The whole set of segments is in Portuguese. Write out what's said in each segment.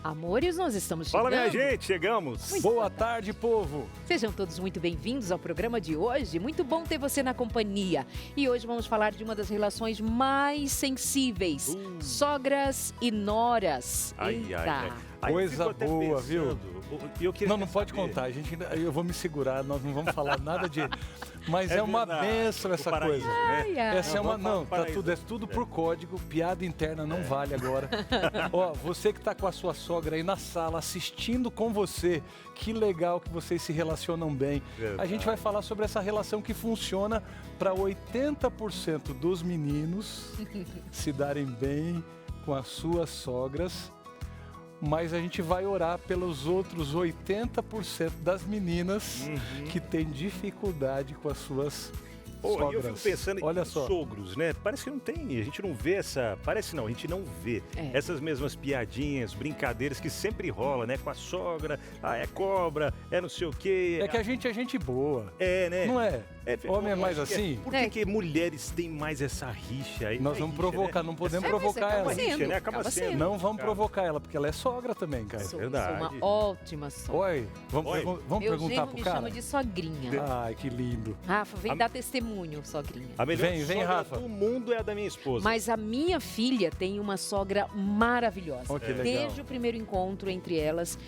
Amores, nós estamos chegando. Fala, minha gente, chegamos. Boa tarde, povo. Sejam todos muito bem-vindos ao programa de hoje. Muito bom ter você na companhia. E hoje vamos falar de uma das relações mais sensíveis. Sogras e noras. Eita. Coisa boa, viu? Não pode contar, eu vou me segurar, nós não vamos falar nada de... Mas é uma benção essa coisa. Essa é uma... Não, é tudo por código, piada interna não vale agora. Ó, você que tá com a sua sogra aí na sala, assistindo com você, que legal que vocês se relacionam bem. A gente vai falar sobre essa relação que funciona para 80% dos meninos se darem bem com as suas sogras. Mas a gente vai orar pelos outros 80% das meninas que têm dificuldade com as suas sogras. Eu fico pensando Olha em só. sogros, né? Parece que não tem, a gente não vê essa... Parece não, a gente não vê essas mesmas piadinhas, brincadeiras que sempre rola, né? Com a sogra, é cobra, é não sei o quê. É que a gente é gente boa. É, né? Não é? Homem é mais assim? Por que mulheres têm mais essa rixa aí? Nós vamos provocar, não podemos provocar ela. Acaba sendo. Não vamos provocar ela, porque ela é sogra também, cara. Sou uma ótima sogra. Oi, vamos perguntar pro me cara? chama de sogrinha. Ai, que lindo. Rafa, vem dar testemunho, sogrinha. A melhor vem, sogra Rafa. do mundo é a da minha esposa. Mas a minha filha tem uma sogra maravilhosa. Oh, que legal. Desde o primeiro encontro entre elas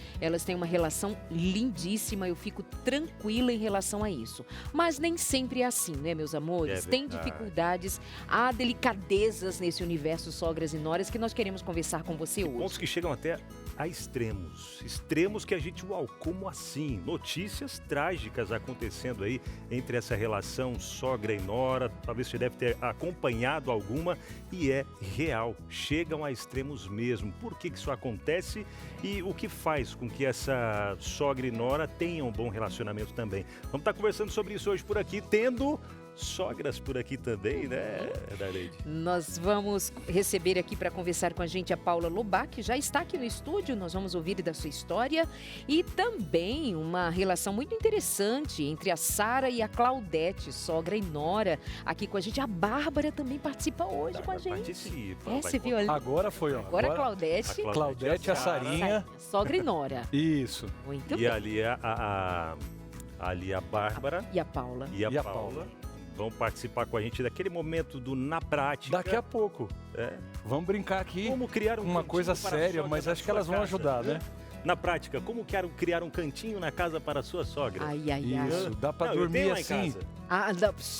têm uma relação lindíssima. Eu fico tranquila em relação a isso. Mas nem sempre é assim, né, meus amores? Tem dificuldades, há delicadezas nesse universo sogras e noras que nós queremos conversar com você hoje. Pontos que chegam até a extremos. Extremos que a gente, como assim? Notícias trágicas acontecendo aí entre essa relação sogra e nora. Talvez você deve ter acompanhado alguma e é real. Chegam a extremos mesmo. Por que isso acontece e o que faz com que essa sogra e nora tenham um bom relacionamento também? Vamos estar conversando sobre isso hoje por aqui, tendo sogras por aqui também, né, Darleide? Nós vamos receber aqui para conversar com a gente a Paula Lobach, que já está aqui no estúdio. Nós vamos ouvir da sua história e também uma relação muito interessante entre a Sara e a Claudete, sogra e nora, aqui com a gente. A Bárbara também participa hoje com a gente. Participa. Você viu ali? Agora foi, ó. Agora a Claudete. Claudete, a Sarinha. Sogra e nora. Isso. Muito e bem. ali a Bárbara E a Paula. e a Paula vão participar com a gente daquele momento do Na Prática. Daqui a pouco. Vamos brincar aqui. Como criar uma coisa séria, mas acho que elas vão ajudar, né? Na prática, como quero criar um cantinho na casa para a sua sogra? Ai. Isso, dá pra dormir eu tenho assim. Lá em casa.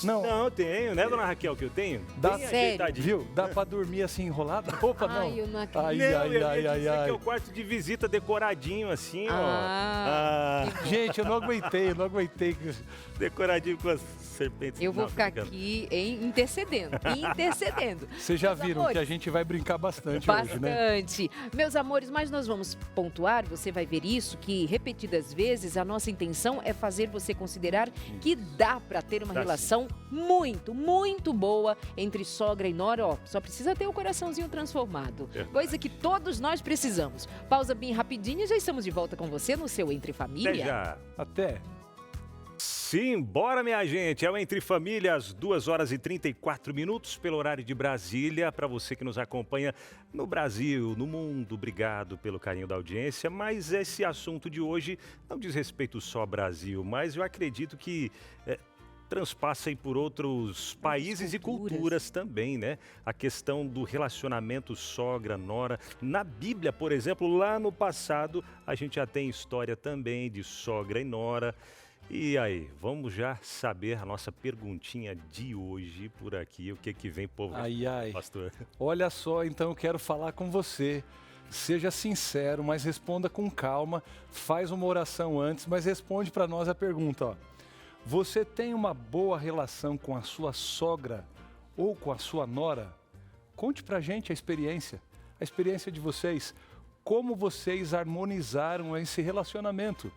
Não, eu tenho, né, dona Raquel, que eu tenho? Dá, Bem sério? ajeitadinho. viu? Dá pra dormir assim enrolado? Opa, não. Ai, eu não acredito. Ai, Eu ia ai, dizer ai. que é o quarto de visita decoradinho assim, Gente, eu não aguentei. Decoradinho com as serpentes. Eu vou ficar aqui intercedendo. Vocês já Meus viram amores, que a gente vai brincar bastante hoje, né? Bastante. Meus amores, mas nós vamos pontuar, você vai ver isso, que repetidas vezes a nossa intenção é fazer você considerar que dá para ter uma relação muito, muito boa entre sogra e nora. Ó, só precisa ter o coraçãozinho transformado. Coisa que todos nós precisamos. Pausa bem rapidinho e já estamos de volta com você no seu Entre Família. Até já. Até. Sim, bora, minha gente. É o Entre Famílias, 2h34 pelo horário de Brasília. Para você que nos acompanha no Brasil, no mundo, obrigado pelo carinho da audiência. Mas esse assunto de hoje não diz respeito só ao Brasil, mas eu acredito que transpassa aí por outros países e culturas também, né? A questão do relacionamento sogra-nora. Na Bíblia, por exemplo, lá no passado, a gente já tem história também de sogra e nora. E aí, vamos já saber a nossa perguntinha de hoje por aqui, o que vem, povo, pastor? Olha só, então eu quero falar com você. Seja sincero, mas responda com calma. Faz uma oração antes, mas responde para nós a pergunta, ó. Você tem uma boa relação com a sua sogra ou com a sua nora? Conte pra gente a experiência de vocês. Como vocês harmonizaram esse relacionamento?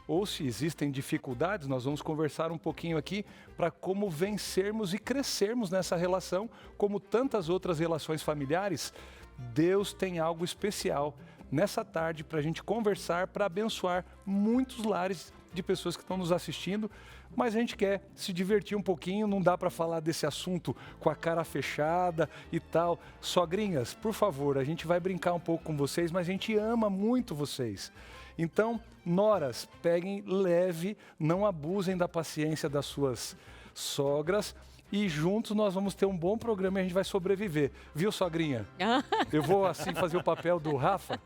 Ou se existem dificuldades, nós vamos conversar um pouquinho aqui para como vencermos e crescermos nessa relação, como tantas outras relações familiares. Deus tem algo especial nessa tarde para a gente conversar, para abençoar muitos lares de pessoas que estão nos assistindo, mas a gente quer se divertir um pouquinho, não dá para falar desse assunto com a cara fechada e tal. Sogrinhas, por favor, a gente vai brincar um pouco com vocês, mas a gente ama muito vocês. Então, noras, peguem leve, não abusem da paciência das suas sogras. E juntos nós vamos ter um bom programa e a gente vai sobreviver. Viu, sogrinha? Eu vou, assim, fazer o papel do Rafa.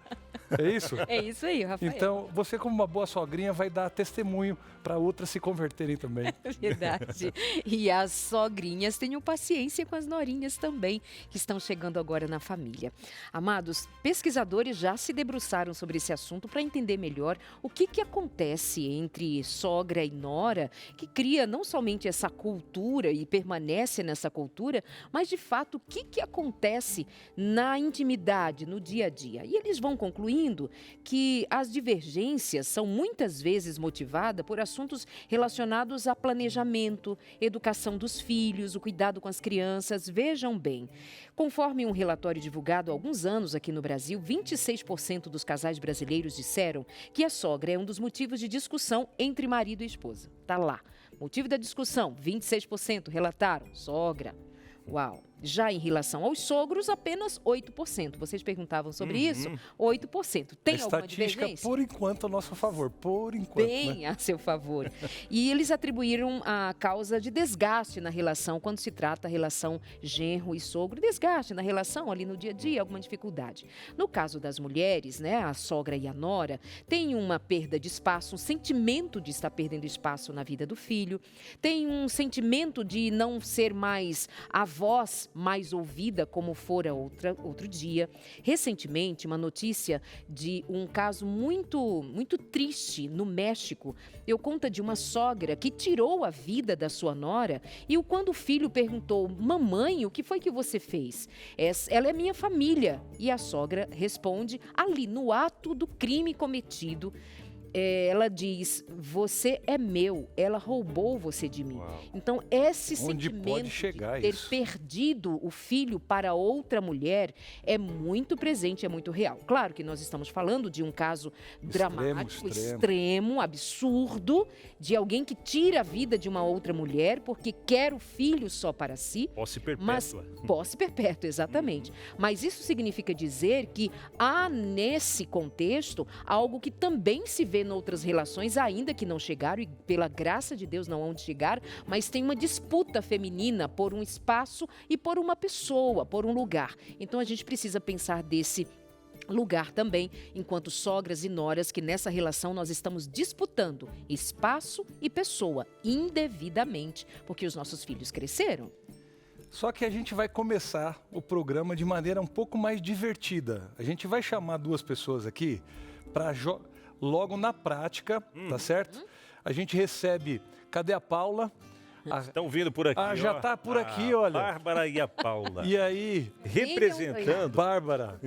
É isso? É isso aí, Rafael. Então, você como uma boa sogrinha vai dar testemunho para outras se converterem também. Verdade. E as sogrinhas tenham paciência com as norinhas também, que estão chegando agora na família. Amados, pesquisadores já se debruçaram sobre esse assunto para entender melhor o que acontece entre sogra e nora, que cria não somente essa cultura e permanece nessa cultura, mas de fato o que acontece na intimidade, no dia a dia. E eles vão concluindo que as divergências são muitas vezes motivadas por assuntos relacionados a planejamento, educação dos filhos, o cuidado com as crianças. Vejam bem, conforme um relatório divulgado há alguns anos aqui no Brasil, 26% dos casais brasileiros disseram que a sogra é um dos motivos de discussão entre marido e esposa. Tá lá. Motivo da discussão, 26% relataram sogra. Uau! Já em relação aos sogros, apenas 8%. Vocês perguntavam sobre isso? 8%. Tem alguma divergência? Estatística, por enquanto, a nosso favor. Por enquanto. Bem a seu favor. E eles atribuíram a causa de desgaste na relação, quando se trata da relação genro e sogro. Desgaste na relação ali no dia a dia, alguma dificuldade. No caso das mulheres, né, a sogra e a nora, tem uma perda de espaço, um sentimento de estar perdendo espaço na vida do filho. Tem um sentimento de não ser mais a voz mais ouvida como fora outro dia. Recentemente, uma notícia de um caso muito triste no México. Eu conta de uma sogra que tirou a vida da sua nora e quando o filho perguntou, mamãe, o que foi que você fez? Ela é minha família. E a sogra responde, ali no ato do crime cometido, ela diz, você é meu, ela roubou você de mim. Uau. Então, esse Onde sentimento pode chegar de ter isso? perdido o filho para outra mulher é muito presente, é muito real. Claro que nós estamos falando de um caso dramático, extremo, absurdo, de alguém que tira a vida de uma outra mulher porque quer o filho só para si. Posse perpétua. Mas, posse perpétua, exatamente. Mas isso significa dizer que há nesse contexto algo que também se vê em outras relações, ainda que não chegaram, e pela graça de Deus não hão de chegar, mas tem uma disputa feminina por um espaço e por uma pessoa, por um lugar. Então a gente precisa pensar desse lugar também, enquanto sogras e noras, que nessa relação nós estamos disputando espaço e pessoa, indevidamente, porque os nossos filhos cresceram. Só que a gente vai começar o programa de maneira um pouco mais divertida. A gente vai chamar duas pessoas aqui para logo na prática, tá certo? A gente recebe, cadê a Paula? Estão vindo por aqui. Já está por aqui, olha. Bárbara e a Paula. E aí? Representando. Bárbara,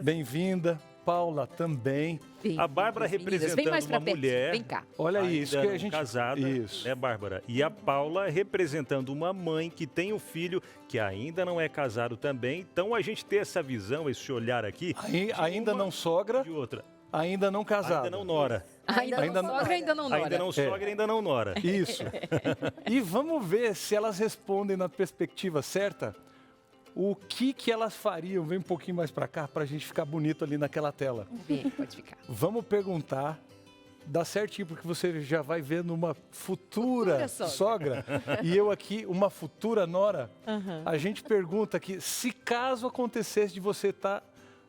bem-vinda. Paula também. A Bárbara representando uma mulher. Vem cá. Olha isso que a gente casada, isso. né, Bárbara? E a Paula representando uma mãe que tem um filho que ainda não é casado também. Então a gente tem essa visão, esse olhar aqui. Ainda não sogra. De outra. Ainda não casado. Ainda não nora. Ainda não sogra, ainda não nora. Ainda não sogra, ainda não nora. Isso. E vamos ver se elas respondem na perspectiva certa. O que elas fariam? Vem um pouquinho mais para cá para a gente ficar bonito ali naquela tela. Bem, pode ficar. Vamos perguntar. Dá certinho, porque você já vai ver numa futura sogra. E eu aqui, uma futura nora. A gente pergunta aqui, se caso acontecesse de você estar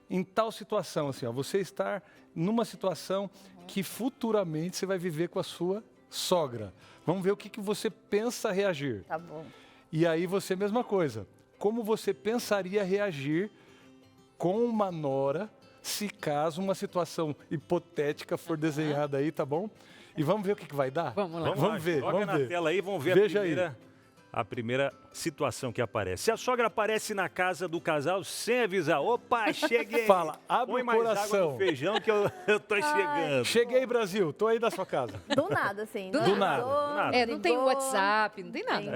em tal situação, assim, ó, você estar numa situação que futuramente você vai viver com a sua sogra. Vamos ver o que você pensa reagir. Tá bom. E aí você, mesma coisa. Como você pensaria reagir com uma nora, se caso uma situação hipotética for desenhada aí, tá bom? E vamos ver o que vai dar? Vamos lá. Vamos ver. Joga na tela aí, vamos ver Veja a primeira a primeira situação que aparece. Se a sogra aparece na casa do casal sem avisar, opa, cheguei. Fala, abre põe o mais coração. água no feijão que eu tô chegando. Cheguei, Brasil, tô aí da sua casa. Do nada, assim. Do nada. Não tem WhatsApp, não tem nada.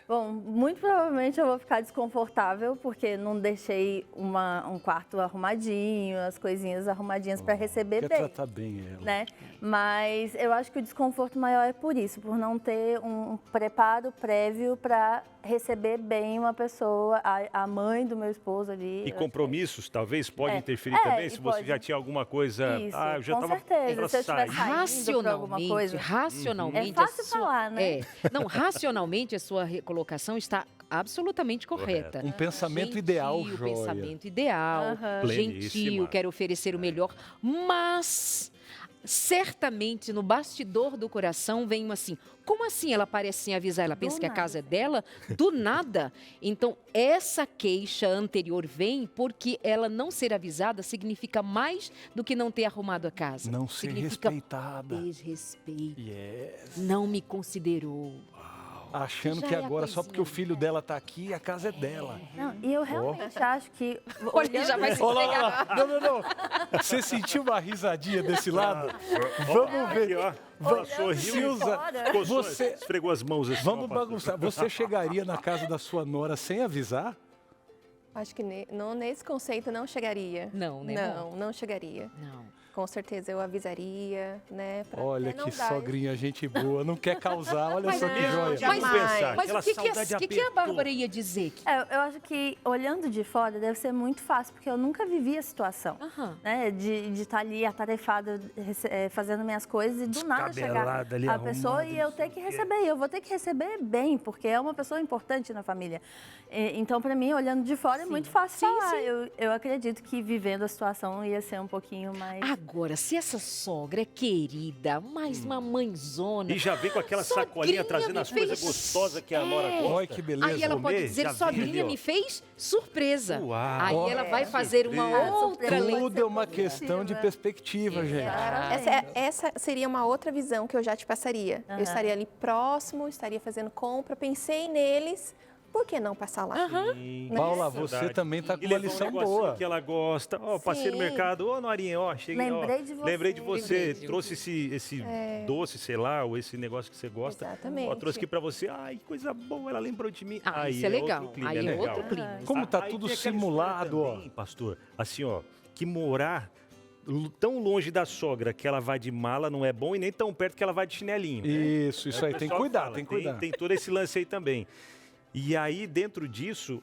Bom, muito provavelmente eu vou ficar desconfortável, porque não deixei um quarto arrumadinho, as coisinhas arrumadinhas para receber Quer bem. tratar bem ela. Né? Mas eu acho que o desconforto maior é por isso, por não ter um preparo prévio para receber bem uma pessoa, a mãe do meu esposo ali. E compromissos, talvez, pode interferir também? Se você já tinha alguma coisa... Isso, eu já com tava certeza. Se eu estiver saindo pra alguma coisa... Racionalmente... É fácil falar, né? Não, racionalmente a sua colocação está absolutamente correta. Um pensamento ideal, Joia. Um pensamento ideal, gentil, quero oferecer o melhor, mas... certamente no bastidor do coração vem assim, como assim ela parece sem avisar? Ela pensa que a casa é dela? Do nada. Então, essa queixa anterior vem porque ela não ser avisada significa mais do que não ter arrumado a casa. Não ser significa respeitada. Desrespeito. Yes. Não me considerou. Achando que agora, só porque o filho dela tá aqui, a casa é dela. Não, e eu realmente acho que... Olha, já vai se pegar. Não. Você sentiu uma risadinha desse lado? Vamos ver. Ela sorriu, você esfregou as mãos assim. Vamos bagunçar. Você chegaria na casa da sua nora sem avisar? Acho que nesse conceito não chegaria. Não chegaria. Não. Com certeza eu avisaria, né? Olha que sogrinha, gente boa, não quer causar, olha só que joia. Mas o que a Bárbara ia dizer? Eu acho que, olhando de fora, deve ser muito fácil, porque eu nunca vivi a situação, né? De estar ali atarefada, fazendo minhas coisas e do nada chegar a pessoa e eu ter que receber. Eu vou ter que receber bem, porque é uma pessoa importante na família. Então, para mim, olhando de fora, é muito fácil falar. Eu acredito que vivendo a situação ia ser um pouquinho mais... Agora, se essa sogra é querida, mais uma mãezona... E já vem com aquela sacolinha trazendo as coisas gostosas que a nora gosta. Olha que beleza. Aí ela pode dizer, sogrinha me fez surpresa. Uau. Aí ela vai fazer uma outra leitura. Tudo é uma questão de perspectiva, gente. Essa seria uma outra visão que eu já te passaria. Eu estaria ali próximo, estaria fazendo compra, pensei neles... Por que não passar lá? Paula, você também está com uma lição boa. Que ela gosta. Passei no mercado. Norinha, cheguei. Lembrei de você. Trouxe esse doce, sei lá, ou esse negócio que você gosta. Exatamente. Trouxe aqui para você. Ai, coisa boa, ela lembrou de mim. Isso é legal. Aí é outro clima. Como tá tudo simulado, também, pastor. Assim, que morar tão longe da sogra que ela vai de mala não é bom e nem tão perto que ela vai de chinelinho. Isso aí. Tem que cuidar, Tem todo esse lance aí também. E aí, dentro disso,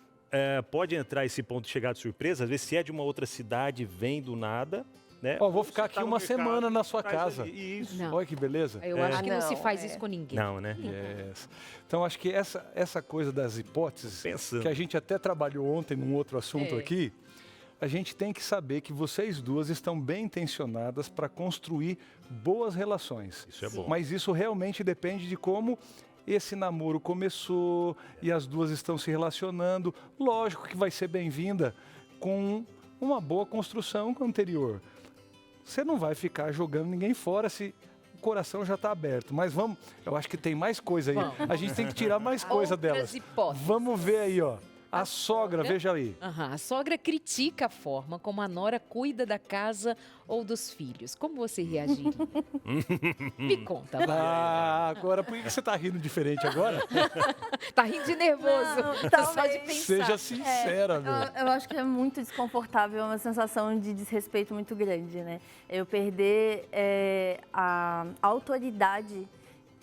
pode entrar esse ponto de chegar de surpresa. Às vezes, se é de uma outra cidade, vem do nada, né? Vou ficar aqui uma semana na sua casa. Isso. Olha que beleza. Eu acho que não se faz isso com ninguém. Não, né? Então, acho que essa coisa das hipóteses, que a gente até trabalhou ontem num outro assunto aqui, a gente tem que saber que vocês duas estão bem intencionadas para construir boas relações. Isso é bom. Mas isso realmente depende de como esse namoro começou e as duas estão se relacionando. Lógico que vai ser bem-vinda com uma boa construção anterior. Você não vai ficar jogando ninguém fora se o coração já está aberto. Mas eu acho que tem mais coisa aí. A gente tem que tirar mais coisa delas. Vamos ver aí, A sogra, veja aí. A sogra critica a forma como a nora cuida da casa ou dos filhos. Como você reagiria? Me conta. Agora, por que você está rindo diferente agora? Tá rindo de nervoso. Só de pensar. Seja sincera, meu. Eu acho que é muito desconfortável, é uma sensação de desrespeito muito grande, né? Eu perder a autoridade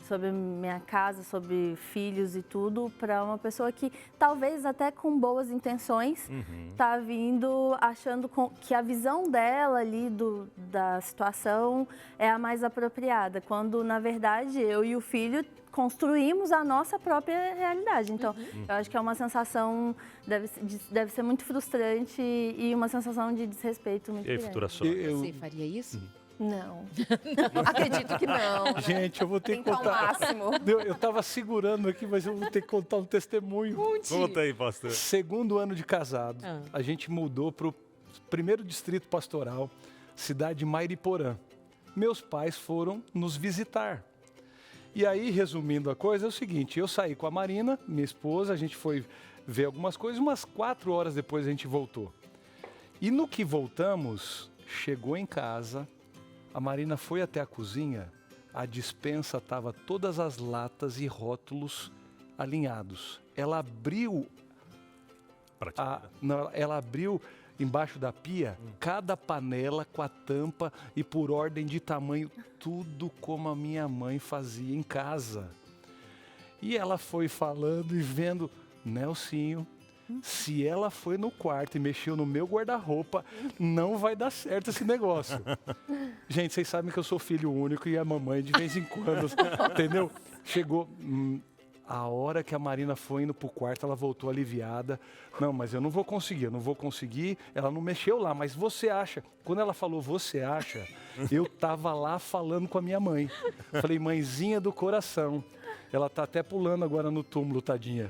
sobre minha casa, sobre filhos e tudo, para uma pessoa que talvez até com boas intenções tá vindo achando que a visão dela ali da situação é a mais apropriada, quando na verdade eu e o filho construímos a nossa própria realidade. Então, eu acho que é uma sensação, deve ser muito frustrante e uma sensação de desrespeito muito grande. Futura sogra. Você faria isso? Não. Acredito que não. Gente, eu vou ter que contar. Eu estava segurando aqui, mas eu vou ter que contar um testemunho. Conta aí, pastor. Segundo ano de casado, a gente mudou para o primeiro distrito pastoral, cidade de Mairiporã. Meus pais foram nos visitar. E aí, resumindo a coisa, é o seguinte, eu saí com a Marina, minha esposa, a gente foi ver algumas coisas, umas 4 horas depois a gente voltou. E no que voltamos, chegou em casa, a Marina foi até a cozinha, a despensa estava todas as latas e rótulos alinhados. Ela abriu, ela abriu embaixo da pia, cada panela com a tampa e por ordem de tamanho, tudo como a minha mãe fazia em casa. E ela foi falando e vendo, Nelsinho, se ela foi no quarto e mexeu no meu guarda-roupa, não vai dar certo esse negócio. Gente, vocês sabem que eu sou filho único e a mamãe de vez em quando, entendeu? Chegou... A hora que a Marina foi indo pro quarto, ela voltou aliviada. Não, mas eu não vou conseguir. Ela não mexeu lá, mas você acha? Quando ela falou, você acha? Eu tava lá falando com a minha mãe. Falei, mãezinha do coração. Ela tá até pulando agora no túmulo, tadinha.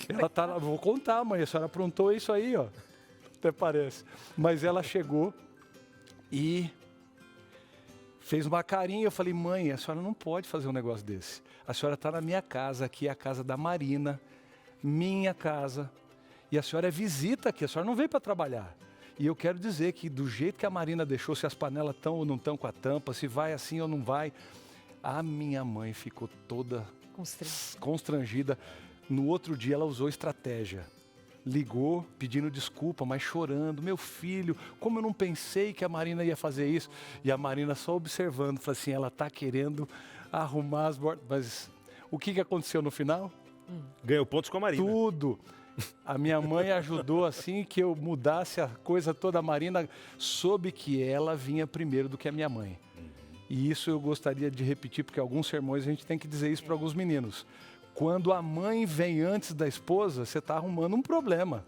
Ela tá, vou contar, mãe, a senhora aprontou isso aí, ó. Até parece. Mas ela chegou e fez uma carinha. Eu falei, mãe, a senhora não pode fazer um negócio desse. A senhora está na minha casa, aqui é a casa da Marina, minha casa. E a senhora é visita aqui, a senhora não veio para trabalhar. E eu quero dizer que do jeito que a Marina deixou, se as panelas estão ou não estão com a tampa, se vai assim ou não vai, a minha mãe ficou toda constrangida. No outro dia ela usou estratégia. Ligou pedindo desculpa, mas chorando. Meu filho, como eu não pensei que a Marina ia fazer isso. E a Marina só observando, falou assim, ela está querendo arrumar as bordas. Mas o que aconteceu no final? Ganhou pontos com a Marina. Tudo. A minha mãe ajudou assim que eu mudasse a coisa toda. A Marina soube que ela vinha primeiro do que a minha mãe. E isso eu gostaria de repetir, porque alguns sermões a gente tem que dizer isso para alguns meninos. Quando a mãe vem antes da esposa, você está arrumando um problema.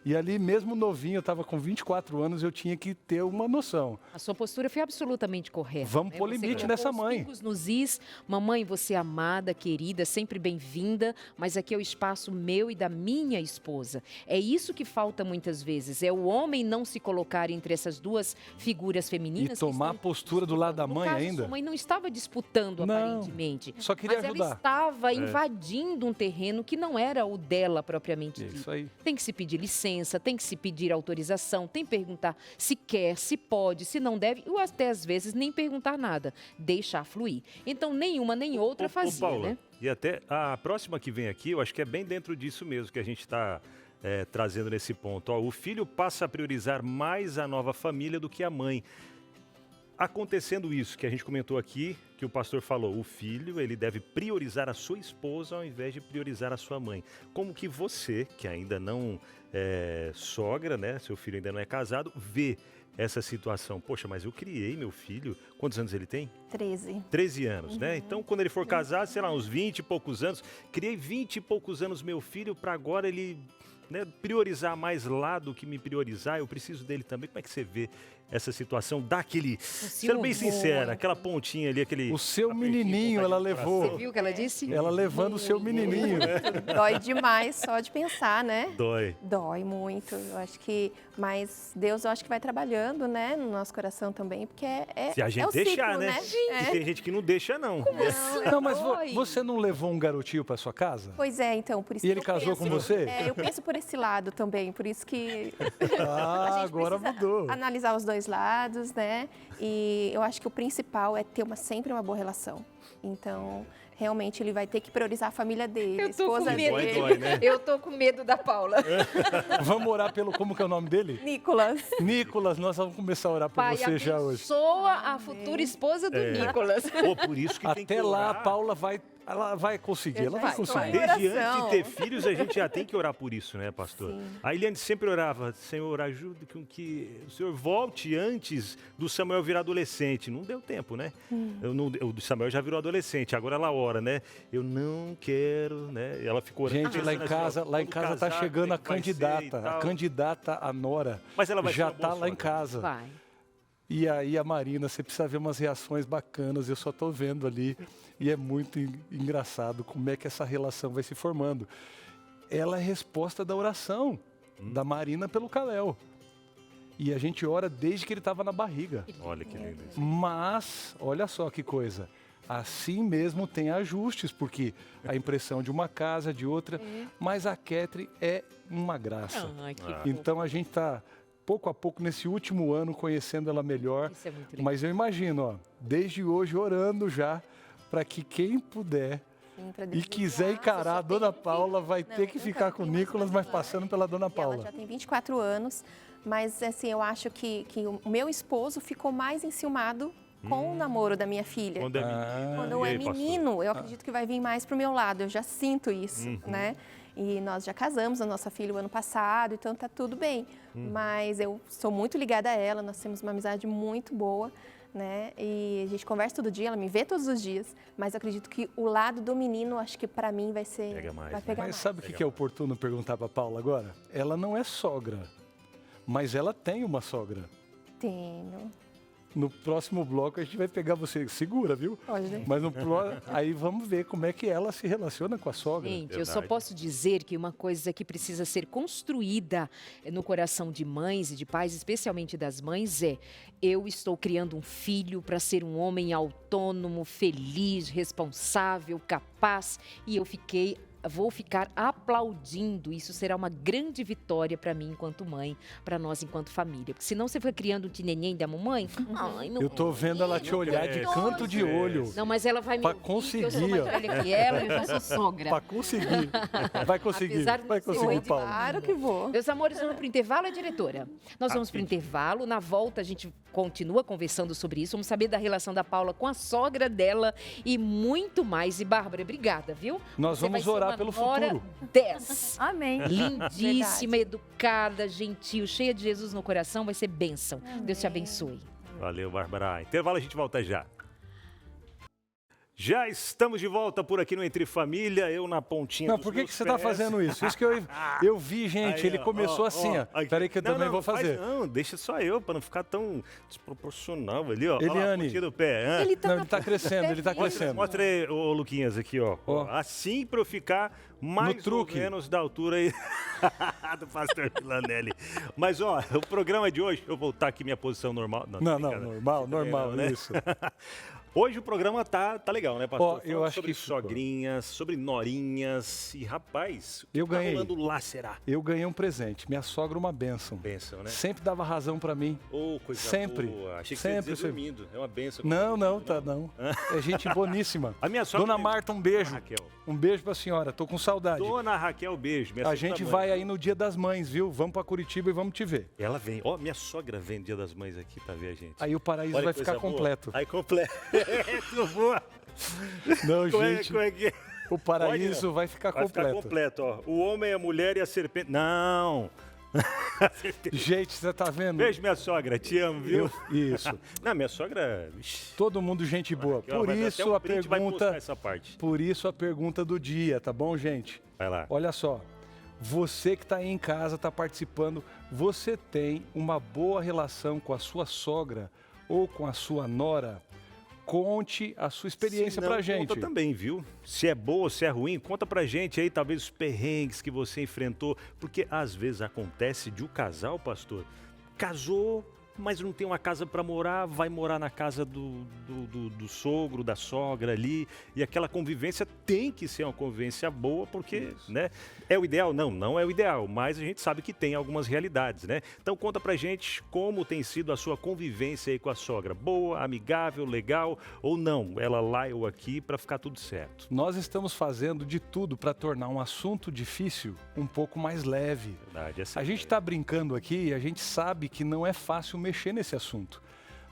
E ali, mesmo novinho, eu estava com 24 anos, eu tinha que ter uma noção. A sua postura foi absolutamente correta. Vamos pôr limite nessa mãe. Nos is, mamãe, você é amada, querida, sempre bem-vinda, mas aqui é o espaço meu e da minha esposa. É isso que falta muitas vezes, é o homem não se colocar entre essas duas figuras femininas. E tomar a postura do lado da mãe ainda. Sua mãe não estava disputando, aparentemente. Só queria ajudar. Mas ela estava invadindo um terreno que não era o dela propriamente dito. Isso aí. Tem que se pedir licença, tem que se pedir autorização, tem que perguntar se quer, se pode, se não deve, ou até às vezes nem perguntar nada, deixar fluir. Então, nenhuma nem outra fazia, Paula, né? E até a próxima que vem aqui, eu acho que é bem dentro disso mesmo que a gente está trazendo nesse ponto. Ó, o filho passa a priorizar mais a nova família do que a mãe. Acontecendo isso que a gente comentou aqui, que o pastor falou, o filho ele deve priorizar a sua esposa ao invés de priorizar a sua mãe. Como que você, que ainda não é sogra, né, seu filho ainda não é casado, vê essa situação? Poxa, mas eu criei meu filho, quantos anos ele tem? 13. 13 anos, né? Então, quando ele for casar, sei lá, uns 20 e poucos anos, criei 20 e poucos anos meu filho para agora ele... né, priorizar mais lá do que me priorizar, eu preciso dele também. Como é que você vê essa situação? Dá aquele, sendo bem sincera, aquela pontinha ali, aquele... O seu menininho ela levou. Você viu o que ela disse? Ela levando o seu menininho. Dói demais só de pensar, né? Dói. Dói muito. Eu acho que, mas Deus, eu acho que vai trabalhando, né, no nosso coração também, porque se a gente é o deixar, ciclo, né? E tem gente que não deixa, não. Não, mas você não levou um garotinho para sua casa? Pois é, então, por isso E ele que eu casou penso, com você? Eu penso por esse lado também, por isso que Ah, agora mudou. Analisar os dois lados, né? E eu acho que o principal é ter sempre uma boa relação. Então, realmente, ele vai ter que priorizar a família dele, a esposa dele. Dói, né? Eu tô com medo da Paula. Vamos orar pelo... Como que é o nome dele? Nicolas. Nicolas, nós vamos começar a orar por Pai, você já hoje. abençoa a futura esposa do Nicolas. Pô, por isso que tem que Até lá, a orar. Paula ela vai conseguir, ela vai conseguir. Desde antes Oração. de ter filhos, a gente já tem que orar por isso, né, pastor? Sim. A Eliane sempre orava, Senhor, ajude com que o Senhor volte antes do Samuel virar adolescente. Não deu tempo, né? O Samuel já virou adolescente, agora ela ora, né? Eu não quero, né? Ela ficou orando. Gente, lá em casa tá chegando a candidata a nora. Mas ela vai já ser uma boa tá lá em sogra. casa. Vai. E aí a Marina, você precisa ver umas reações bacanas, eu só tô vendo ali. E é muito engraçado como é que essa relação vai se formando. Ela é resposta da oração da Marina pelo Kalel. E a gente ora desde que ele estava na barriga. Olha que lindo isso. Mas, olha só que coisa, Assim mesmo tem ajustes, porque a impressão de uma casa, de outra, mas a Ketri é uma graça. Então a gente está pouco a pouco nesse último ano conhecendo ela melhor. Isso é muito legal. Mas eu imagino, ó, desde hoje orando já para que quem puder e quiser encarar a Dona Paula vai ter que ficar com o Nicolas, mas passando pela Dona Paula. Ela já tem 24 anos, mas assim, eu acho que o meu esposo ficou mais enciumado com o namoro da minha filha. Quando é menino. Quando é menino, eu acredito que vai vir mais pro meu lado, eu já sinto isso, né? E nós já casamos a nossa filha o ano passado, então tá tudo bem. Mas eu sou muito ligada a ela, nós temos uma amizade muito boa, né? E a gente conversa todo dia, ela me vê todos os dias, mas eu acredito que o lado do menino, acho que para mim vai ser... vai pegar mais. Mas sabe o que é oportuno perguntar para Paula agora? Ela não é sogra, mas ela tem uma sogra. Tenho. No próximo bloco a gente vai pegar você, segura, viu? Pode. Mas aí vamos ver como é que ela se relaciona com a sogra. Gente, eu só posso dizer que uma coisa que precisa ser construída no coração de mães e de pais, especialmente das mães, eu estou criando um filho para ser um homem autônomo, feliz, responsável, capaz, e vou ficar aplaudindo. Isso será uma grande vitória para mim enquanto mãe, para nós enquanto família. Porque senão você fica criando um tineném da mamãe. Ai, eu tô vendo ela te olhar de canto de olho. Não, mas ela vai me pra conseguir, eu sou mais velha que ela, eu sou sogra. Para conseguir. Vai conseguir. Vai conseguir, Paulo. Claro que vou. Meus amores, vamos para o intervalo, diretora? Nós vamos para o intervalo. Na volta a gente continua conversando sobre isso. Vamos saber da relação da Paula com a sogra dela e muito mais. E Bárbara, obrigada, viu? Nós vamos orar pelo futuro. 10. Amém. Lindíssima, educada, gentil, cheia de Jesus no coração, vai ser bênção. Amém. Deus te abençoe. Valeu, Bárbara. Intervalo, a gente volta já. Já estamos de volta por aqui no Entre Família, eu na pontinha Não, dos por que meus você está pés. fazendo isso? Isso que eu vi, gente, Aí, ele começou assim, ó. Peraí que eu também vou fazer. Não, deixa só eu, para não ficar tão desproporcional ali, ó. Eliane. Olha lá, a pontinha do pé. Ele tá, Ele tá crescendo, ele tá crescendo. Mostra aí, ô Luquinhas, aqui, ó. Assim para eu ficar mais ou menos da altura aí do pastor Milanelli. Mas, ó, o programa de hoje, eu vou voltar aqui minha posição normal. Não, normal, né? isso. Hoje o programa tá legal, né, pastor? Eu acho sobre que sogrinhas, sobre norinhas e, rapaz, eu ganhei. Tá rolando lá, será? Eu ganhei um presente. Minha sogra uma bênção. Bênção, né? Sempre dava razão pra mim. Coisa sempre. boa. Achei que sempre, você ia dizer dormindo. É uma bênção. Não. É gente boníssima. A minha sogra... Dona Marta, um beijo. Raquel. Um beijo pra senhora. Tô com saudade. Dona Raquel, beijo. A gente vai aí no Dia das Mães, viu? Vamos pra Curitiba e vamos te ver. Ela vem. Ó, minha sogra vem no Dia das Mães aqui pra ver a gente. Aí o paraíso vai ficar completo. Aí completo. Não, gente. Como é que é? O paraíso vai ficar completo. Vai ficar completo, ó. O homem, a mulher e a serpente. Não. Gente, você tá vendo? Beijo, minha sogra. Te amo, viu? Isso. Não, minha sogra... Todo mundo gente boa. Por isso a pergunta... Essa parte. Por isso a pergunta do dia, tá bom, gente? Vai lá. Olha só. Você que está aí em casa, está participando, você tem uma boa relação com a sua sogra ou com a sua nora? Conte a sua experiência pra gente. Conta também, viu? Se é boa, se é ruim, conta pra gente aí, talvez os perrengues que você enfrentou. Porque às vezes acontece de um casal, pastor, casou, mas não tem uma casa para morar, vai morar na casa do sogro, da sogra ali. E aquela convivência tem que ser uma convivência boa, porque, né? É o ideal? Não é o ideal, mas a gente sabe que tem algumas realidades, né? Então conta pra gente como tem sido a sua convivência aí com a sogra. Boa, amigável, legal ou não? Ela lá, eu aqui, para ficar tudo certo. Nós estamos fazendo de tudo para tornar um assunto difícil um pouco mais leve. Verdade, a gente está brincando aqui e a gente sabe que não é fácil mexer nesse assunto.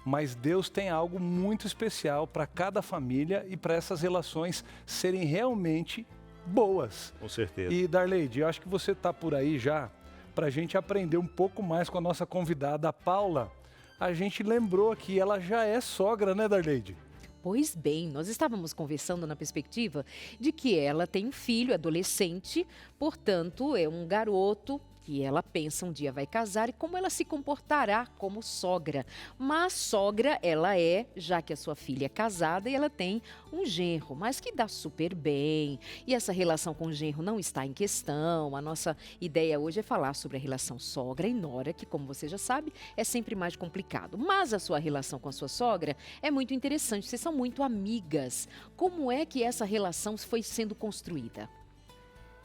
Mas Deus tem algo muito especial para cada família e para essas relações serem realmente boas. Com certeza. E Darleide, eu acho que você está por aí já para a gente aprender um pouco mais com a nossa convidada, a Paula. A gente lembrou que ela já é sogra, né, Darleide? Pois bem, nós estávamos conversando na perspectiva de que ela tem um filho adolescente, portanto, é um garoto que ela pensa um dia vai casar e como ela se comportará como sogra. Mas sogra ela é, já que a sua filha é casada e ela tem um genro, mas que dá super bem. E essa relação com o genro não está em questão. A nossa ideia hoje é falar sobre a relação sogra e nora, que como você já sabe, é sempre mais complicado. Mas a sua relação com a sua sogra é muito interessante, vocês são muito amigas. Como é que essa relação foi sendo construída?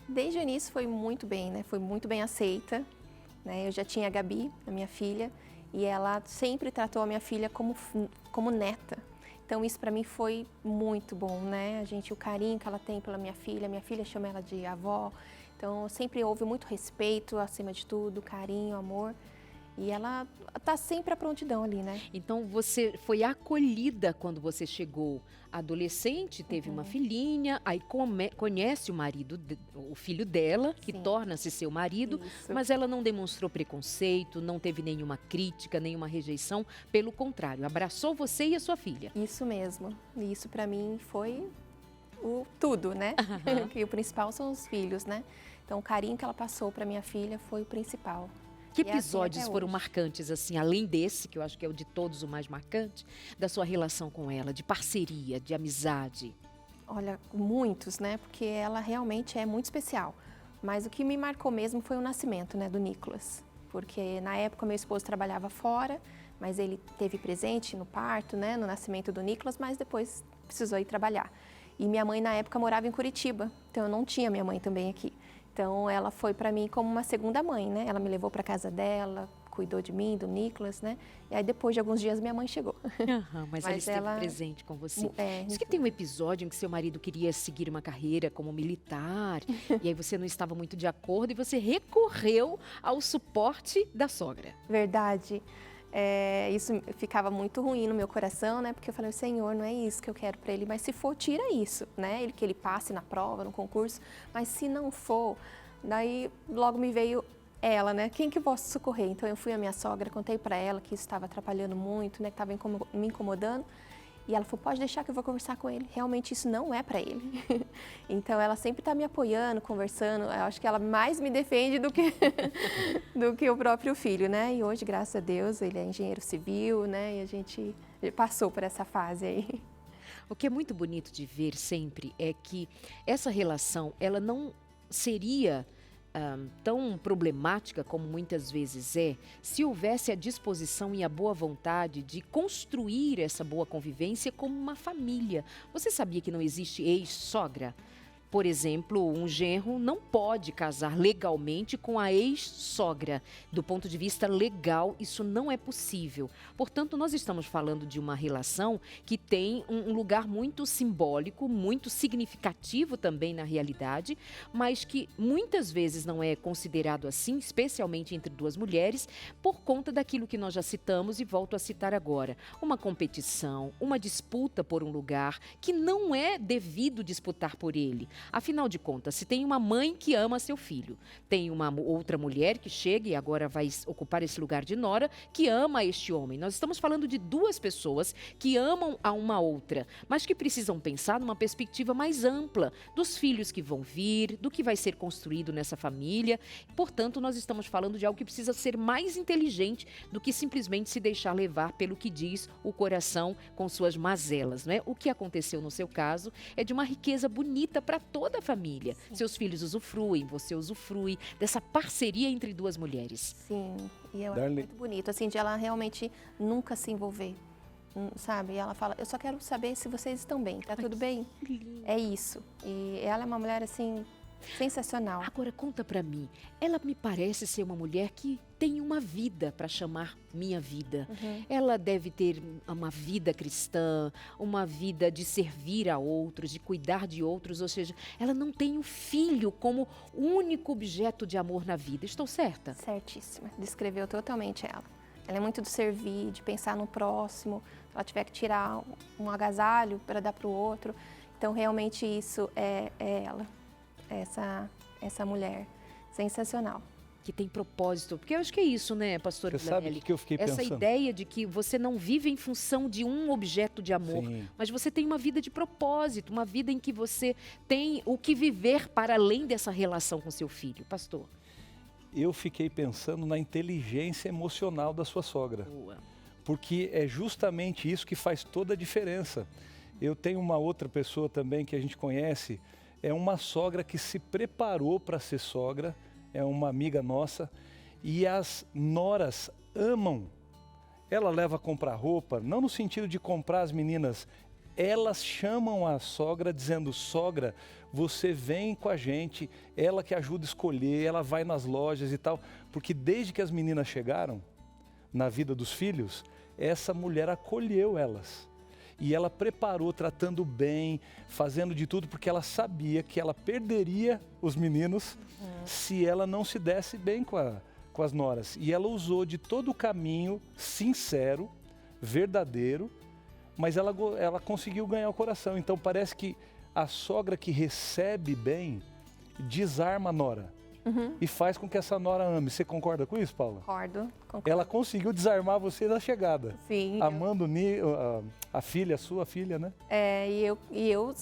Desde o início foi muito bem, né? Foi muito bem aceita, né? Eu já tinha a Gabi, a minha filha, e ela sempre tratou a minha filha como neta. Então isso para mim foi muito bom, né? O carinho que ela tem pela minha filha chama ela de avó. Então sempre houve muito respeito, acima de tudo, carinho, amor. E ela está sempre à prontidão ali, né? Então você foi acolhida quando você chegou adolescente, teve uma filhinha, aí conhece o marido, o filho dela, que torna-se seu marido, mas ela não demonstrou preconceito, não teve nenhuma crítica, nenhuma rejeição, pelo contrário, abraçou você e a sua filha. Isso mesmo. E isso para mim foi o tudo, né? Que o principal são os filhos, né? Então o carinho que ela passou para minha filha foi o principal. Que episódios foram marcantes, assim, além desse, que eu acho que é o de todos o mais marcante, da sua relação com ela, de parceria, de amizade? Olha, muitos, né? Porque ela realmente é muito especial. Mas o que me marcou mesmo foi o nascimento, né, do Nicolas. Porque na época meu esposo trabalhava fora, mas ele teve presente no parto, né, no nascimento do Nicolas, mas depois precisou ir trabalhar. E minha mãe na época morava em Curitiba, então eu não tinha minha mãe também aqui. Então, ela foi para mim como uma segunda mãe, né? Ela me levou para casa dela, cuidou de mim, do Nicolas, né? E aí, depois de alguns dias, minha mãe chegou. Mas ela esteve presente com você. Diz que tem um episódio em que seu marido queria seguir uma carreira como militar, e aí você não estava muito de acordo, e você recorreu ao suporte da sogra. Verdade. Isso ficava muito ruim no meu coração, né? Porque eu falei, Senhor, não é isso que eu quero para ele, mas se for, tira isso, né? Que ele passe na prova, no concurso, mas se não for, daí logo me veio ela, né? Quem que eu posso socorrer? Então eu fui à minha sogra, contei para ela que isso estava atrapalhando muito, né? Que estava me incomodando. E ela falou, pode deixar que eu vou conversar com ele. Realmente isso não é para ele. Então ela sempre está me apoiando, conversando. Eu acho que ela mais me defende do que o próprio filho, né? E hoje, graças a Deus, ele é engenheiro civil, né? E a gente passou por essa fase aí. O que é muito bonito de ver sempre é que essa relação, ela não seria tão problemática como muitas vezes é, se houvesse a disposição e a boa vontade de construir essa boa convivência como uma família. Você sabia que não existe ex-sogra? Por exemplo, um genro não pode casar legalmente com a ex-sogra. Do ponto de vista legal, isso não é possível. Portanto, nós estamos falando de uma relação que tem um lugar muito simbólico, muito significativo também na realidade, mas que muitas vezes não é considerado assim, especialmente entre duas mulheres, por conta daquilo que nós já citamos e volto a citar agora. Uma competição, uma disputa por um lugar que não é devido disputar por ele. Afinal de contas, se tem uma mãe que ama seu filho, tem uma outra mulher que chega e agora vai ocupar esse lugar de nora, que ama este homem. Nós estamos falando de duas pessoas que amam a uma outra, mas que precisam pensar numa perspectiva mais ampla dos filhos que vão vir, do que vai ser construído nessa família. Portanto, nós estamos falando de algo que precisa ser mais inteligente do que simplesmente se deixar levar pelo que diz o coração com suas mazelas, né? O que aconteceu no seu caso é de uma riqueza bonita para toda a família. Sim. Seus filhos usufruem, você usufrui dessa parceria entre duas mulheres. Sim, e eu acho muito bonito, assim, de ela realmente nunca se envolver, sabe? E ela fala, eu só quero saber se vocês estão bem, tá tudo bem? É isso. E ela é uma mulher, assim, sensacional. Agora, conta pra mim, ela me parece ser uma mulher que tem uma vida para chamar minha vida. Ela deve ter uma vida cristã, uma vida de servir a outros, de cuidar de outros, ou seja, ela não tem o filho como único objeto de amor na vida. Estou certa? Certíssima. Descreveu totalmente ela. Ela é muito do servir, de pensar no próximo. Se ela tiver que tirar um agasalho para dar para o outro. Então, realmente, isso é ela. Essa mulher sensacional. Que tem propósito, porque eu acho que é isso, né, pastora Você sabe o que eu fiquei pensando? Essa ideia de que você não vive em função de um objeto de amor, sim, mas você tem uma vida de propósito, uma vida em que você tem o que viver para além dessa relação com seu filho, pastor. eu fiquei pensando na inteligência emocional da sua sogra. Boa. Porque é justamente isso que faz toda a diferença. Eu tenho uma outra pessoa também que a gente conhece, é uma sogra que se preparou para ser sogra, é uma amiga nossa, e as noras amam. Ela leva a comprar roupa, não no sentido de comprar as meninas, elas chamam a sogra dizendo, sogra, você vem com a gente, ela que ajuda a escolher, ela vai nas lojas e tal, porque desde que as meninas chegaram na vida dos filhos, essa mulher acolheu elas. E ela preparou, tratando bem, fazendo de tudo, porque ela sabia que ela perderia os meninos se ela não se desse bem com as noras. E ela usou de todo o caminho sincero, verdadeiro, mas ela conseguiu ganhar o coração. Então parece que a sogra que recebe bem, desarma a nora. E faz com que essa nora ame. Você concorda com isso, Paula? Concordo. Ela conseguiu desarmar você na chegada. Sim. Amando a filha, a sua filha, né? E eu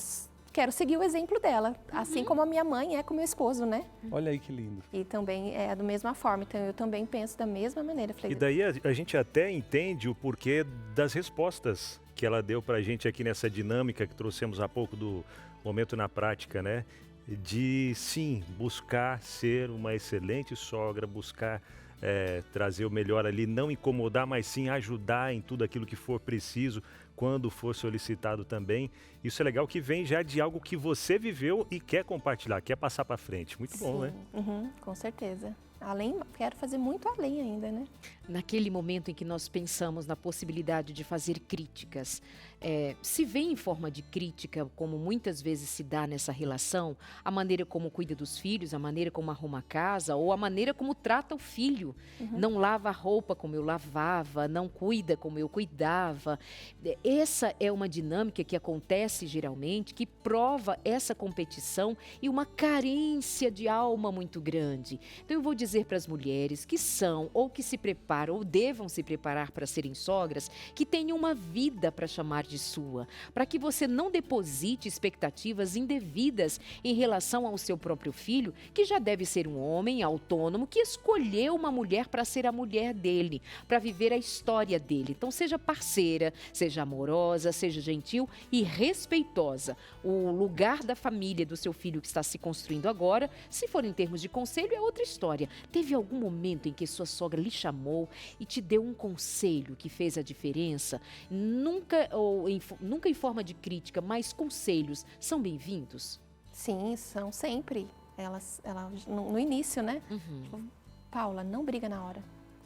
quero seguir o exemplo dela, assim como a minha mãe é com o meu esposo, né? Olha aí que lindo. E também é da mesma forma, então eu também penso da mesma maneira. E daí a gente até entende o porquê das respostas que ela deu pra gente aqui nessa dinâmica que trouxemos há pouco do Momento na Prática, né? De sim, buscar ser uma excelente sogra, buscar trazer o melhor ali, não incomodar, mas sim ajudar em tudo aquilo que for preciso, quando for solicitado também. Isso é legal que vem já de algo que você viveu e quer compartilhar, quer passar para frente. Muito bom, né? Com certeza. Quero fazer muito além ainda, né? Naquele momento em que nós pensamos na possibilidade de fazer críticas, se vê em forma de crítica, como muitas vezes se dá nessa relação, a maneira como cuida dos filhos, a maneira como arruma a casa, ou a maneira como trata o filho. Não lava a roupa como eu lavava, não cuida como eu cuidava. Essa é uma dinâmica que acontece geralmente, que prova essa competição e uma carência de alma muito grande. Então eu vou dizer para as mulheres que são ou que se preparam ou devam se preparar para serem sogras, que tenham uma vida para chamar de sua, para que você não deposite expectativas indevidas em relação ao seu próprio filho, que já deve ser um homem autônomo que escolheu uma mulher para ser a mulher dele, para viver a história dele. Então seja parceira, seja amorosa, seja gentil e respeitosa. O lugar da família do seu filho que está se construindo agora, se for em termos de conselho, é outra história. Teve algum momento em que sua sogra lhe chamou e te deu um conselho que fez a diferença? Nunca em forma de crítica, mas conselhos são bem-vindos? Sim, são sempre. Ela no início, né? Paula, não briga na hora.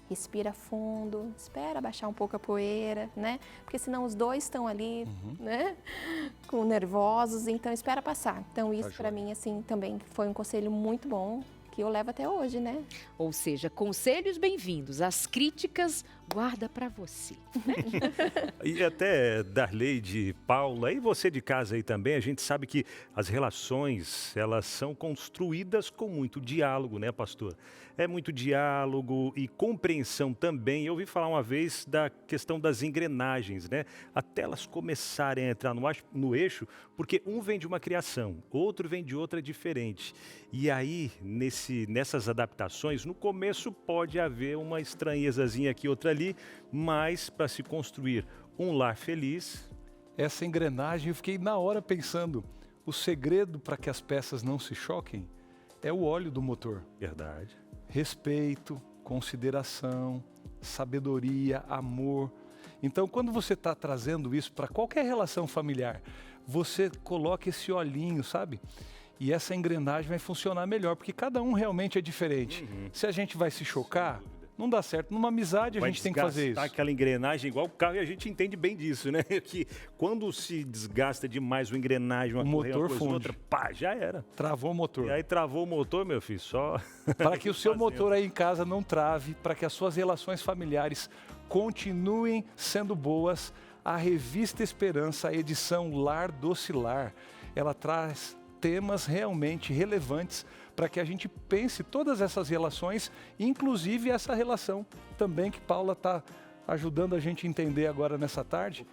Respira fundo, espera baixar um pouco a poeira, né? Porque senão os dois estão ali, né? Nervosos, então espera passar. Então isso para mim, assim, também foi um conselho muito bom, que eu levo até hoje, né? Ou seja, conselhos bem-vindos, as críticas guarda para você. E até Darley, de Paula, e você de casa aí também, a gente sabe que as relações, elas são construídas com muito diálogo, né, pastor? É muito diálogo e compreensão também. Eu ouvi falar uma vez da questão das engrenagens, né? Até elas começarem a entrar no eixo, porque um vem de uma criação, outro vem de outra diferente. E aí, nessas adaptações, no começo pode haver uma estranhezazinha aqui, outra ali, mas para se construir um lar feliz... Essa engrenagem, eu fiquei na hora pensando, o segredo para que as peças não se choquem é o óleo do motor. Verdade. Respeito, consideração, sabedoria, amor. Então, quando você está trazendo isso para qualquer relação familiar, você coloca esse olhinho, sabe? E essa engrenagem vai funcionar melhor, porque cada um realmente é diferente. Se a gente vai se chocar, não dá certo. Numa amizade a gente tem que fazer isso. Aquela engrenagem igual o carro, e a gente entende bem disso, né? Que quando se desgasta demais uma engrenagem, uma correia, uma coisa, outra, pá, já era. Travou o motor. E aí travou o motor, meu filho, só... Para que o seu motor aí em casa não trave, para que as suas relações familiares continuem sendo boas, a Revista Esperança, a edição Lar Docilar, ela traz temas realmente relevantes para que a gente pense todas essas relações, inclusive essa relação também que Paula está ajudando a gente a entender agora nessa tarde,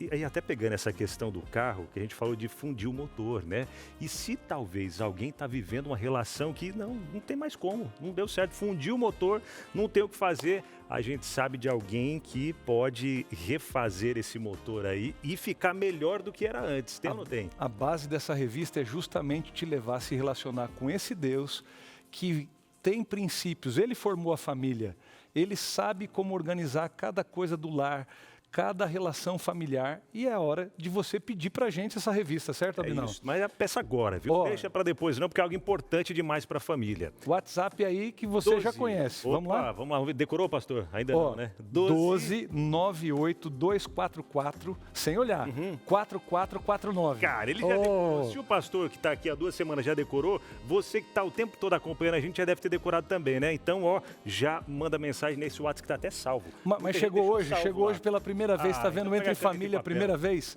E até pegando essa questão do carro, que a gente falou de fundir o motor, né? E se talvez alguém está vivendo uma relação que não tem mais como, não deu certo, fundiu o motor, não tem o que fazer, a gente sabe de alguém que pode refazer esse motor aí e ficar melhor do que era antes, tem ou não tem? A base dessa revista é justamente te levar a se relacionar com esse Deus que tem princípios, ele formou a família, ele sabe como organizar cada coisa do lar, cada relação familiar, e é hora de você pedir pra gente essa revista, certo, Abinão? Isso, mas peça agora, viu? Deixa para depois não, porque é algo importante demais para a família. WhatsApp aí que você 12. já conhece. Opa, vamos lá. Decorou, pastor? Ainda não, né? 12 98 244, sem olhar, 4449. Cara, ele já decorou. Se o pastor que está aqui há 2 semanas já decorou, você que está o tempo todo acompanhando a gente já deve ter decorado também, né? Então, já manda mensagem nesse WhatsApp que está até salvo. Mas chegou hoje pela primeira vez, tá vendo? Entre Família, primeira vez.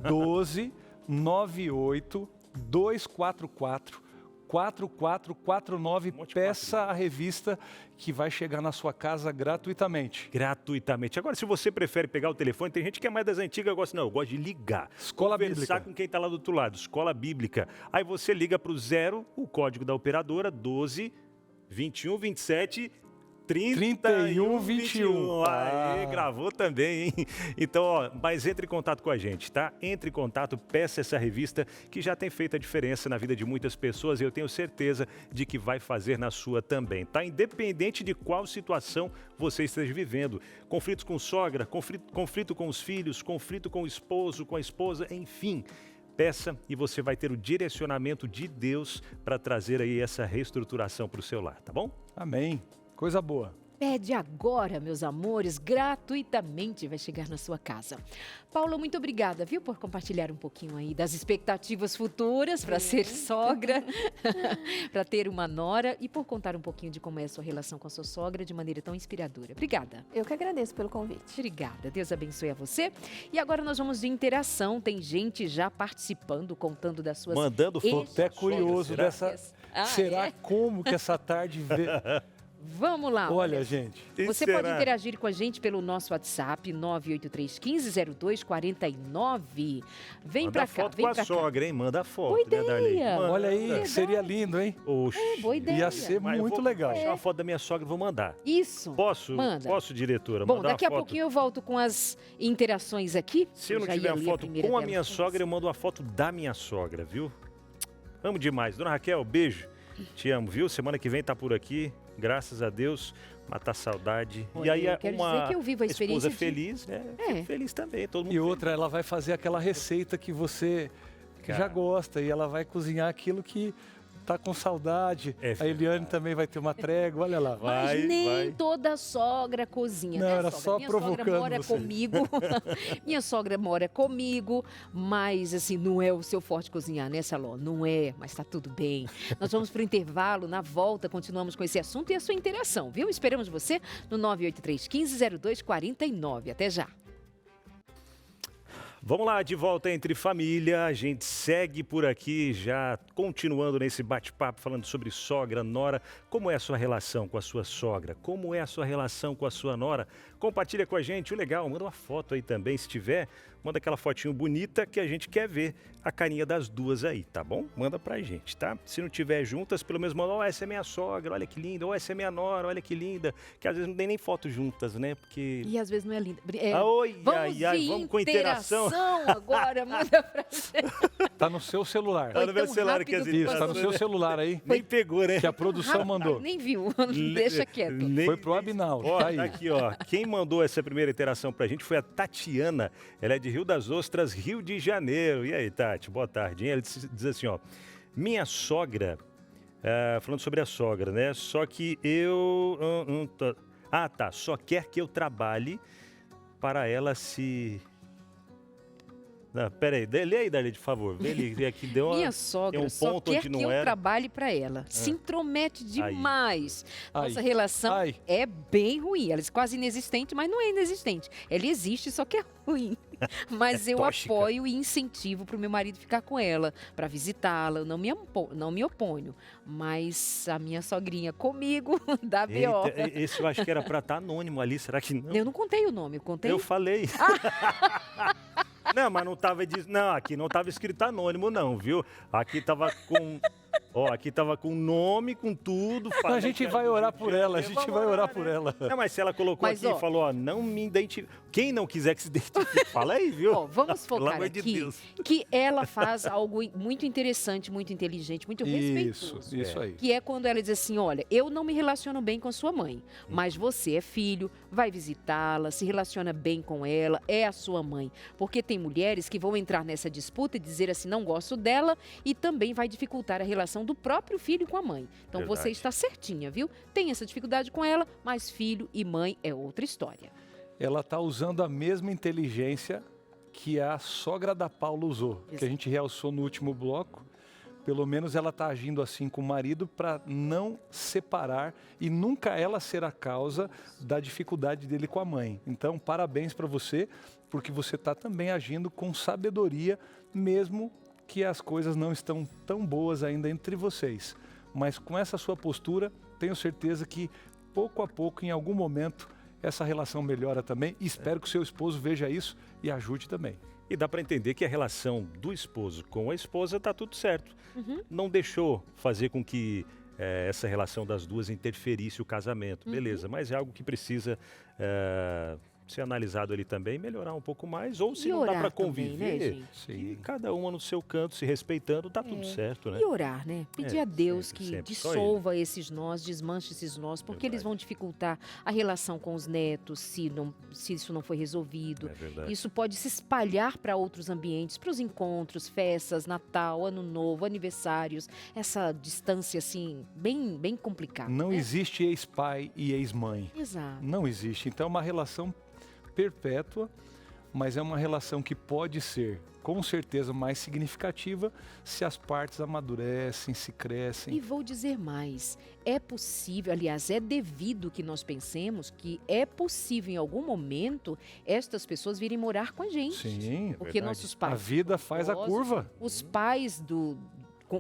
12 98 244 4449. Peça a revista que vai chegar na sua casa gratuitamente. Gratuitamente. Agora, se você prefere pegar o telefone, tem gente que é mais das antigas, eu gosto de ligar. Escola Conversar Bíblica. com quem está lá do outro lado, Escola Bíblica. Aí você liga para o 0, o código da operadora, 12 21 27 31 21. Aê, gravou também, hein? Então, mas entre em contato com a gente, tá? Entre em contato, peça essa revista que já tem feito a diferença na vida de muitas pessoas e eu tenho certeza de que vai fazer na sua também, tá? Independente de qual situação você esteja vivendo. Conflitos com sogra, conflito com os filhos, conflito com o esposo, com a esposa, enfim. Peça e você vai ter o direcionamento de Deus para trazer aí essa reestruturação para o seu lar, tá bom? Amém. Coisa boa. Pede agora, meus amores, gratuitamente vai chegar na sua casa. Paula, muito obrigada, viu, por compartilhar um pouquinho aí das expectativas futuras para ser sogra, para ter uma nora e por contar um pouquinho de como é a sua relação com a sua sogra de maneira tão inspiradora. Obrigada. Eu que agradeço pelo convite. Obrigada, Deus abençoe a você. E agora nós vamos de interação, tem gente já participando, contando das suas... Mandando foto. Até curioso dessa... Será como que essa tarde... Vamos lá. Olha, gente. Você pode interagir com a gente pelo nosso WhatsApp 983150249. Vem pra cá, foto vem com pra a sogra, hein? Manda a foto. Boa ideia. Olha aí, seria lindo, hein? Oxi. Boa ideia. Ia ser muito legal. Vou uma foto da minha sogra e vou mandar. Isso. Posso? Manda. Posso, diretora? Bom, mandar daqui a foto? pouquinho eu volto com as interações aqui. Se eu não tiver a foto com a minha sogra, eu mando a foto da minha sogra, viu? Amo demais. Dona Raquel, beijo. Te amo, viu? Semana que vem tá por aqui. Graças a Deus, matar a saudade. Olha, e aí eu quero dizer que eu vivo a experiência esposa feliz, né? Fico feliz também, todo mundo. E outra, ela vai fazer aquela receita que você já gosta e ela vai cozinhar aquilo que tá com saudade. A Eliane também vai ter uma trégua, olha lá. Mas nem toda sogra cozinha, não, né, era sogra? só minha provocando sogra mora você. comigo. Minha sogra mora comigo, mas assim, não é o seu forte cozinhar, né, Saló? Não é, mas tá tudo bem. Nós vamos pro intervalo, na volta continuamos com esse assunto e a sua interação, viu? Esperamos você no 983150249. Até já. Vamos lá, de volta entre família, a gente segue por aqui, já continuando nesse bate-papo, falando sobre sogra, nora. Como é a sua relação com a sua sogra? Como é a sua relação com a sua nora? Compartilha com a gente, o legal, manda uma foto aí também, se tiver. Manda aquela fotinho bonita que a gente quer ver a carinha das duas aí, tá bom? Manda pra gente, tá? Se não tiver juntas, pelo menos manda, essa é minha sogra, olha que linda, essa é minha nora, olha que linda. Que às vezes não tem nem foto juntas, né? Porque... E às vezes não é linda. Vamos com interação. Agora, manda pra gente. Tá no seu celular. Tá no meu celular que Isso, tá no seu celular aí. Nem pegou, né? Que a produção mandou. Nem viu, deixa quieto. Foi pro Abinal, ó, tá aí. Tá aqui, ó. Quem mandou essa primeira interação pra gente foi a Tatiana. Ela é de Rio das Ostras, Rio de Janeiro. E aí, Tati, boa tarde. Ela diz assim, ó. Minha sogra, falando sobre a sogra, né? Só que eu... só quer que eu trabalhe para ela se... Não, peraí, lê aí, Darlene, por favor. Vê aqui, deu uma, minha sogra um só ponto quer onde que não eu era. trabalhe para ela. Se intromete demais. Nossa Ai. relação Ai. é bem ruim. Ela é quase inexistente, mas não é inexistente. Ela existe, só que é ruim. Mas eu tóxica. apoio e incentivo para o meu marido ficar com ela, para visitá-la. Eu não me oponho. Mas a minha sogrinha comigo dá B.O. Eita, esse eu acho que era para estar anônimo ali, será que não? Eu não contei o nome, eu contei. Eu falei. Não, mas não tava... Não, aqui não tava escrito anônimo, não, viu? Aqui tava com... Ó, aqui tava com nome, com tudo. A gente vai orar por ela, a gente vai orar por ela. Não, mas se ela colocou aqui e falou, ó, não me identifique. Quem não quiser que se identifique, fala aí, viu? Ó, vamos focar aqui que ela faz algo muito interessante, muito inteligente, muito respeitoso. Isso aí. Que é quando ela diz assim, olha, eu não me relaciono bem com a sua mãe, mas você é filho, vai visitá-la, se relaciona bem com ela, é a sua mãe. Porque tem mulheres que vão entrar nessa disputa e dizer assim, não gosto dela, e também vai dificultar a relação do próprio filho com a mãe. Então você está certinha, viu? Tem essa dificuldade com ela, mas filho e mãe é outra história. Ela está usando a mesma inteligência que a sogra da Paula usou, que a gente realçou no último bloco. Pelo menos ela está agindo assim com o marido para não separar e nunca ela ser a causa da dificuldade dele com a mãe. Então, parabéns para você, porque você está também agindo com sabedoria, mesmo que as coisas não estão tão boas ainda entre vocês. Mas com essa sua postura, tenho certeza que pouco a pouco, em algum momento, essa relação melhora também. E espero que o seu esposo veja isso e ajude também. E dá para entender que a relação do esposo com a esposa está tudo certo. Não deixou fazer com que essa relação das duas interferisse o casamento. Beleza, mas é algo que precisa ser analisado ali também, melhorar um pouco mais, ou se não dá para conviver, também, né, cada uma no seu canto, se respeitando, tá tudo certo, né? E orar, né? Pedir a Deus que dissolva esses nós, desmanche esses nós, porque eles vão dificultar a relação com os netos, se isso não foi resolvido. Isso pode se espalhar para outros ambientes, para os encontros, festas, Natal, Ano Novo, aniversários, essa distância, assim, bem complicada. Não existe ex-pai e ex-mãe. Exato. Não existe. Então é uma relação perpétua, mas é uma relação que pode ser, com certeza, mais significativa se as partes amadurecem, se crescem. E vou dizer mais, é possível, aliás, é devido que nós pensemos que é possível em algum momento estas pessoas virem morar com a gente. Sim, porque nossos pais... A vida faz a curva. Os pais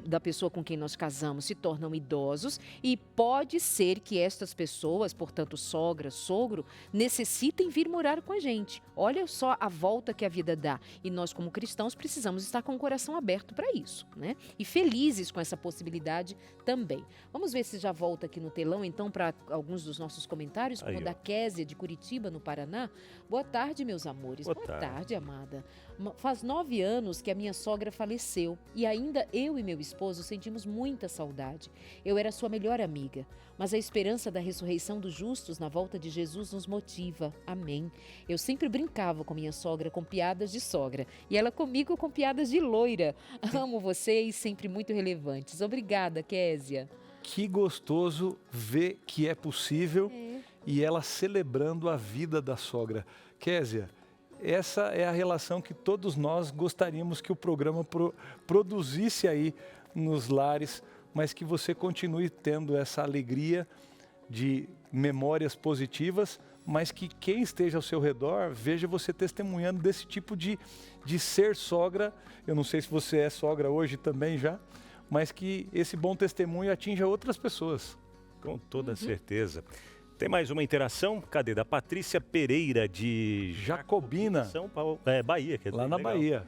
da pessoa com quem nós casamos se tornam idosos e pode ser que estas pessoas, portanto sogra, sogro, necessitem vir morar com a gente. Olha só a volta que a vida dá e nós como cristãos precisamos estar com o coração aberto para isso, né? E felizes com essa possibilidade também. Vamos ver se já volta aqui no telão então para alguns dos nossos comentários, como o da Késia de Curitiba, no Paraná. Boa tarde, meus amores. Boa tarde, amada. Faz 9 anos que a minha sogra faleceu e ainda eu e meu esposo sentimos muita saudade. Eu era sua melhor amiga, mas a esperança da ressurreição dos justos na volta de Jesus nos motiva. Amém. Eu sempre brincava com minha sogra com piadas de sogra e ela comigo com piadas de loira. Amo vocês, sempre muito relevantes. Obrigada, Késia. Que gostoso ver que é possível e ela celebrando a vida da sogra. Késia, essa é a relação que todos nós gostaríamos que o programa produzisse aí nos lares, mas que você continue tendo essa alegria de memórias positivas, mas que quem esteja ao seu redor veja você testemunhando desse tipo de ser sogra. Eu não sei se você é sogra hoje também já, mas que esse bom testemunho atinja outras pessoas. Com toda certeza. Tem mais uma interação? Cadê? Da Patrícia Pereira, de Jacobina, São Paulo, Bahia. Quer dizer, lá na legal. Bahia.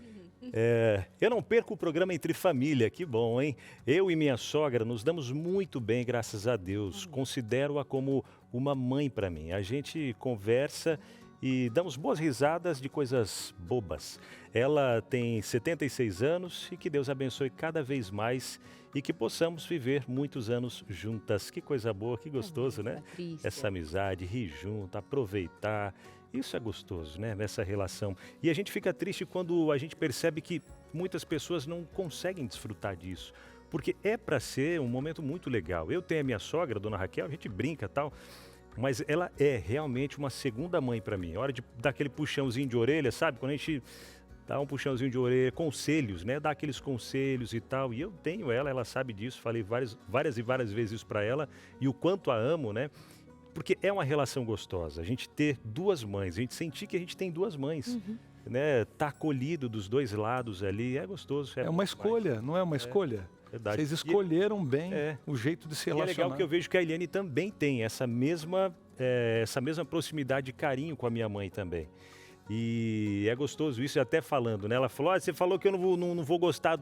Eu não perco o programa Entre Família, que bom, hein? Eu e minha sogra nos damos muito bem, graças a Deus. Considero-a como uma mãe para mim. A gente conversa e damos boas risadas de coisas bobas. Ela tem 76 anos e que Deus abençoe cada vez mais e que possamos viver muitos anos juntas. Que coisa boa, que gostoso, né? Essa amizade, rir junto, aproveitar. Isso é gostoso, né? Nessa relação. E a gente fica triste quando a gente percebe que muitas pessoas não conseguem desfrutar disso. Porque é para ser um momento muito legal. Eu tenho a minha sogra, a dona Raquel, a gente brinca e tal, mas ela é realmente uma segunda mãe para mim. A hora de dar aquele puxãozinho de orelha, sabe? Quando a gente dá um puxãozinho de orelha, conselhos, né? Dá aqueles conselhos e tal. E eu tenho ela sabe disso. Falei várias e várias vezes isso para ela. E o quanto a amo, né? Porque é uma relação gostosa. A gente ter duas mães, a gente sentir que a gente tem duas mães. Né? Tá acolhido dos dois lados ali, é gostoso. É uma escolha, não é uma escolha? Verdade. Vocês escolheram bem o jeito de se relacionar. E é legal que eu vejo que a Eliane também tem essa mesma proximidade e carinho com a minha mãe também. E é gostoso isso, até falando, né? Ela falou, você falou que eu não vou gostar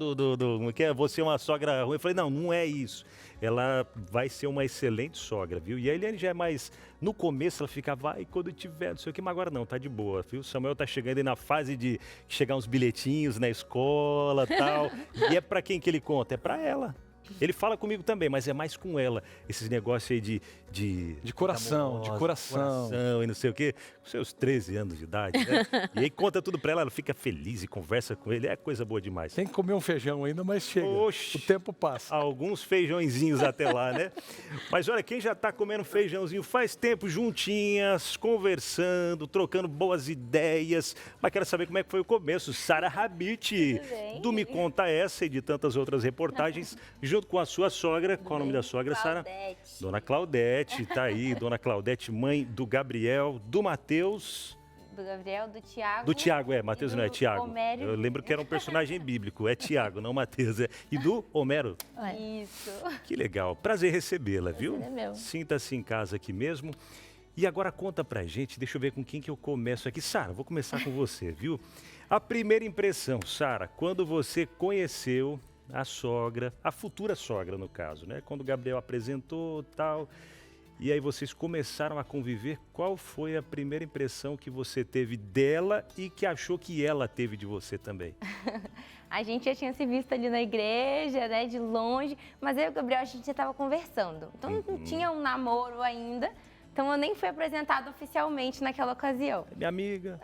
que é você uma sogra ruim. Eu falei, não é isso. Ela vai ser uma excelente sogra, viu? E a Eliane já é mais... No começo ela fica, vai, quando tiver, não sei o que, mas agora não, tá de boa, viu? O Samuel tá chegando aí na fase de chegar uns bilhetinhos na escola e tal. E é pra quem que ele conta? É pra ela. Ele fala comigo também, mas é mais com ela. Esses negócios aí de coração, amorosa, de coração e não sei o quê. Com seus 13 anos de idade, né? E aí conta tudo pra ela fica feliz e conversa com ele. É coisa boa demais. Tem que comer um feijão ainda, mas chega. Oxi, o tempo passa. Alguns feijõezinhos até lá, né? Mas olha, quem já tá comendo feijãozinho faz tempo juntinhas, conversando, trocando boas ideias. Mas quero saber como é que foi o começo. Sara Habit, do Me Conta Essa e de tantas outras reportagens, junto com a sua sogra. Qual o nome da sogra, Sara? Dona Claudete, tá aí. Dona Claudete, mãe do Gabriel, do Matheus. Do Gabriel, do Tiago. Do Tiago, Matheus não é Tiago. Homero. Eu lembro que era um personagem bíblico, é Tiago, não Matheus. E do Homero. Isso. Que legal, prazer recebê-la, viu? É meu. Sinta-se em casa aqui mesmo. E agora conta pra gente, deixa eu ver com quem que eu começo aqui. Sara, vou começar com você, viu? A primeira impressão, Sara, quando você conheceu a sogra, a futura sogra no caso, né? Quando o Gabriel apresentou tal, e aí vocês começaram a conviver, qual foi a primeira impressão que você teve dela e que achou que ela teve de você também? A gente já tinha se visto ali na igreja, né, de longe, mas eu e o Gabriel, a gente já estava conversando. Então não tinha um namoro ainda, então eu nem fui apresentada oficialmente naquela ocasião. Minha amiga.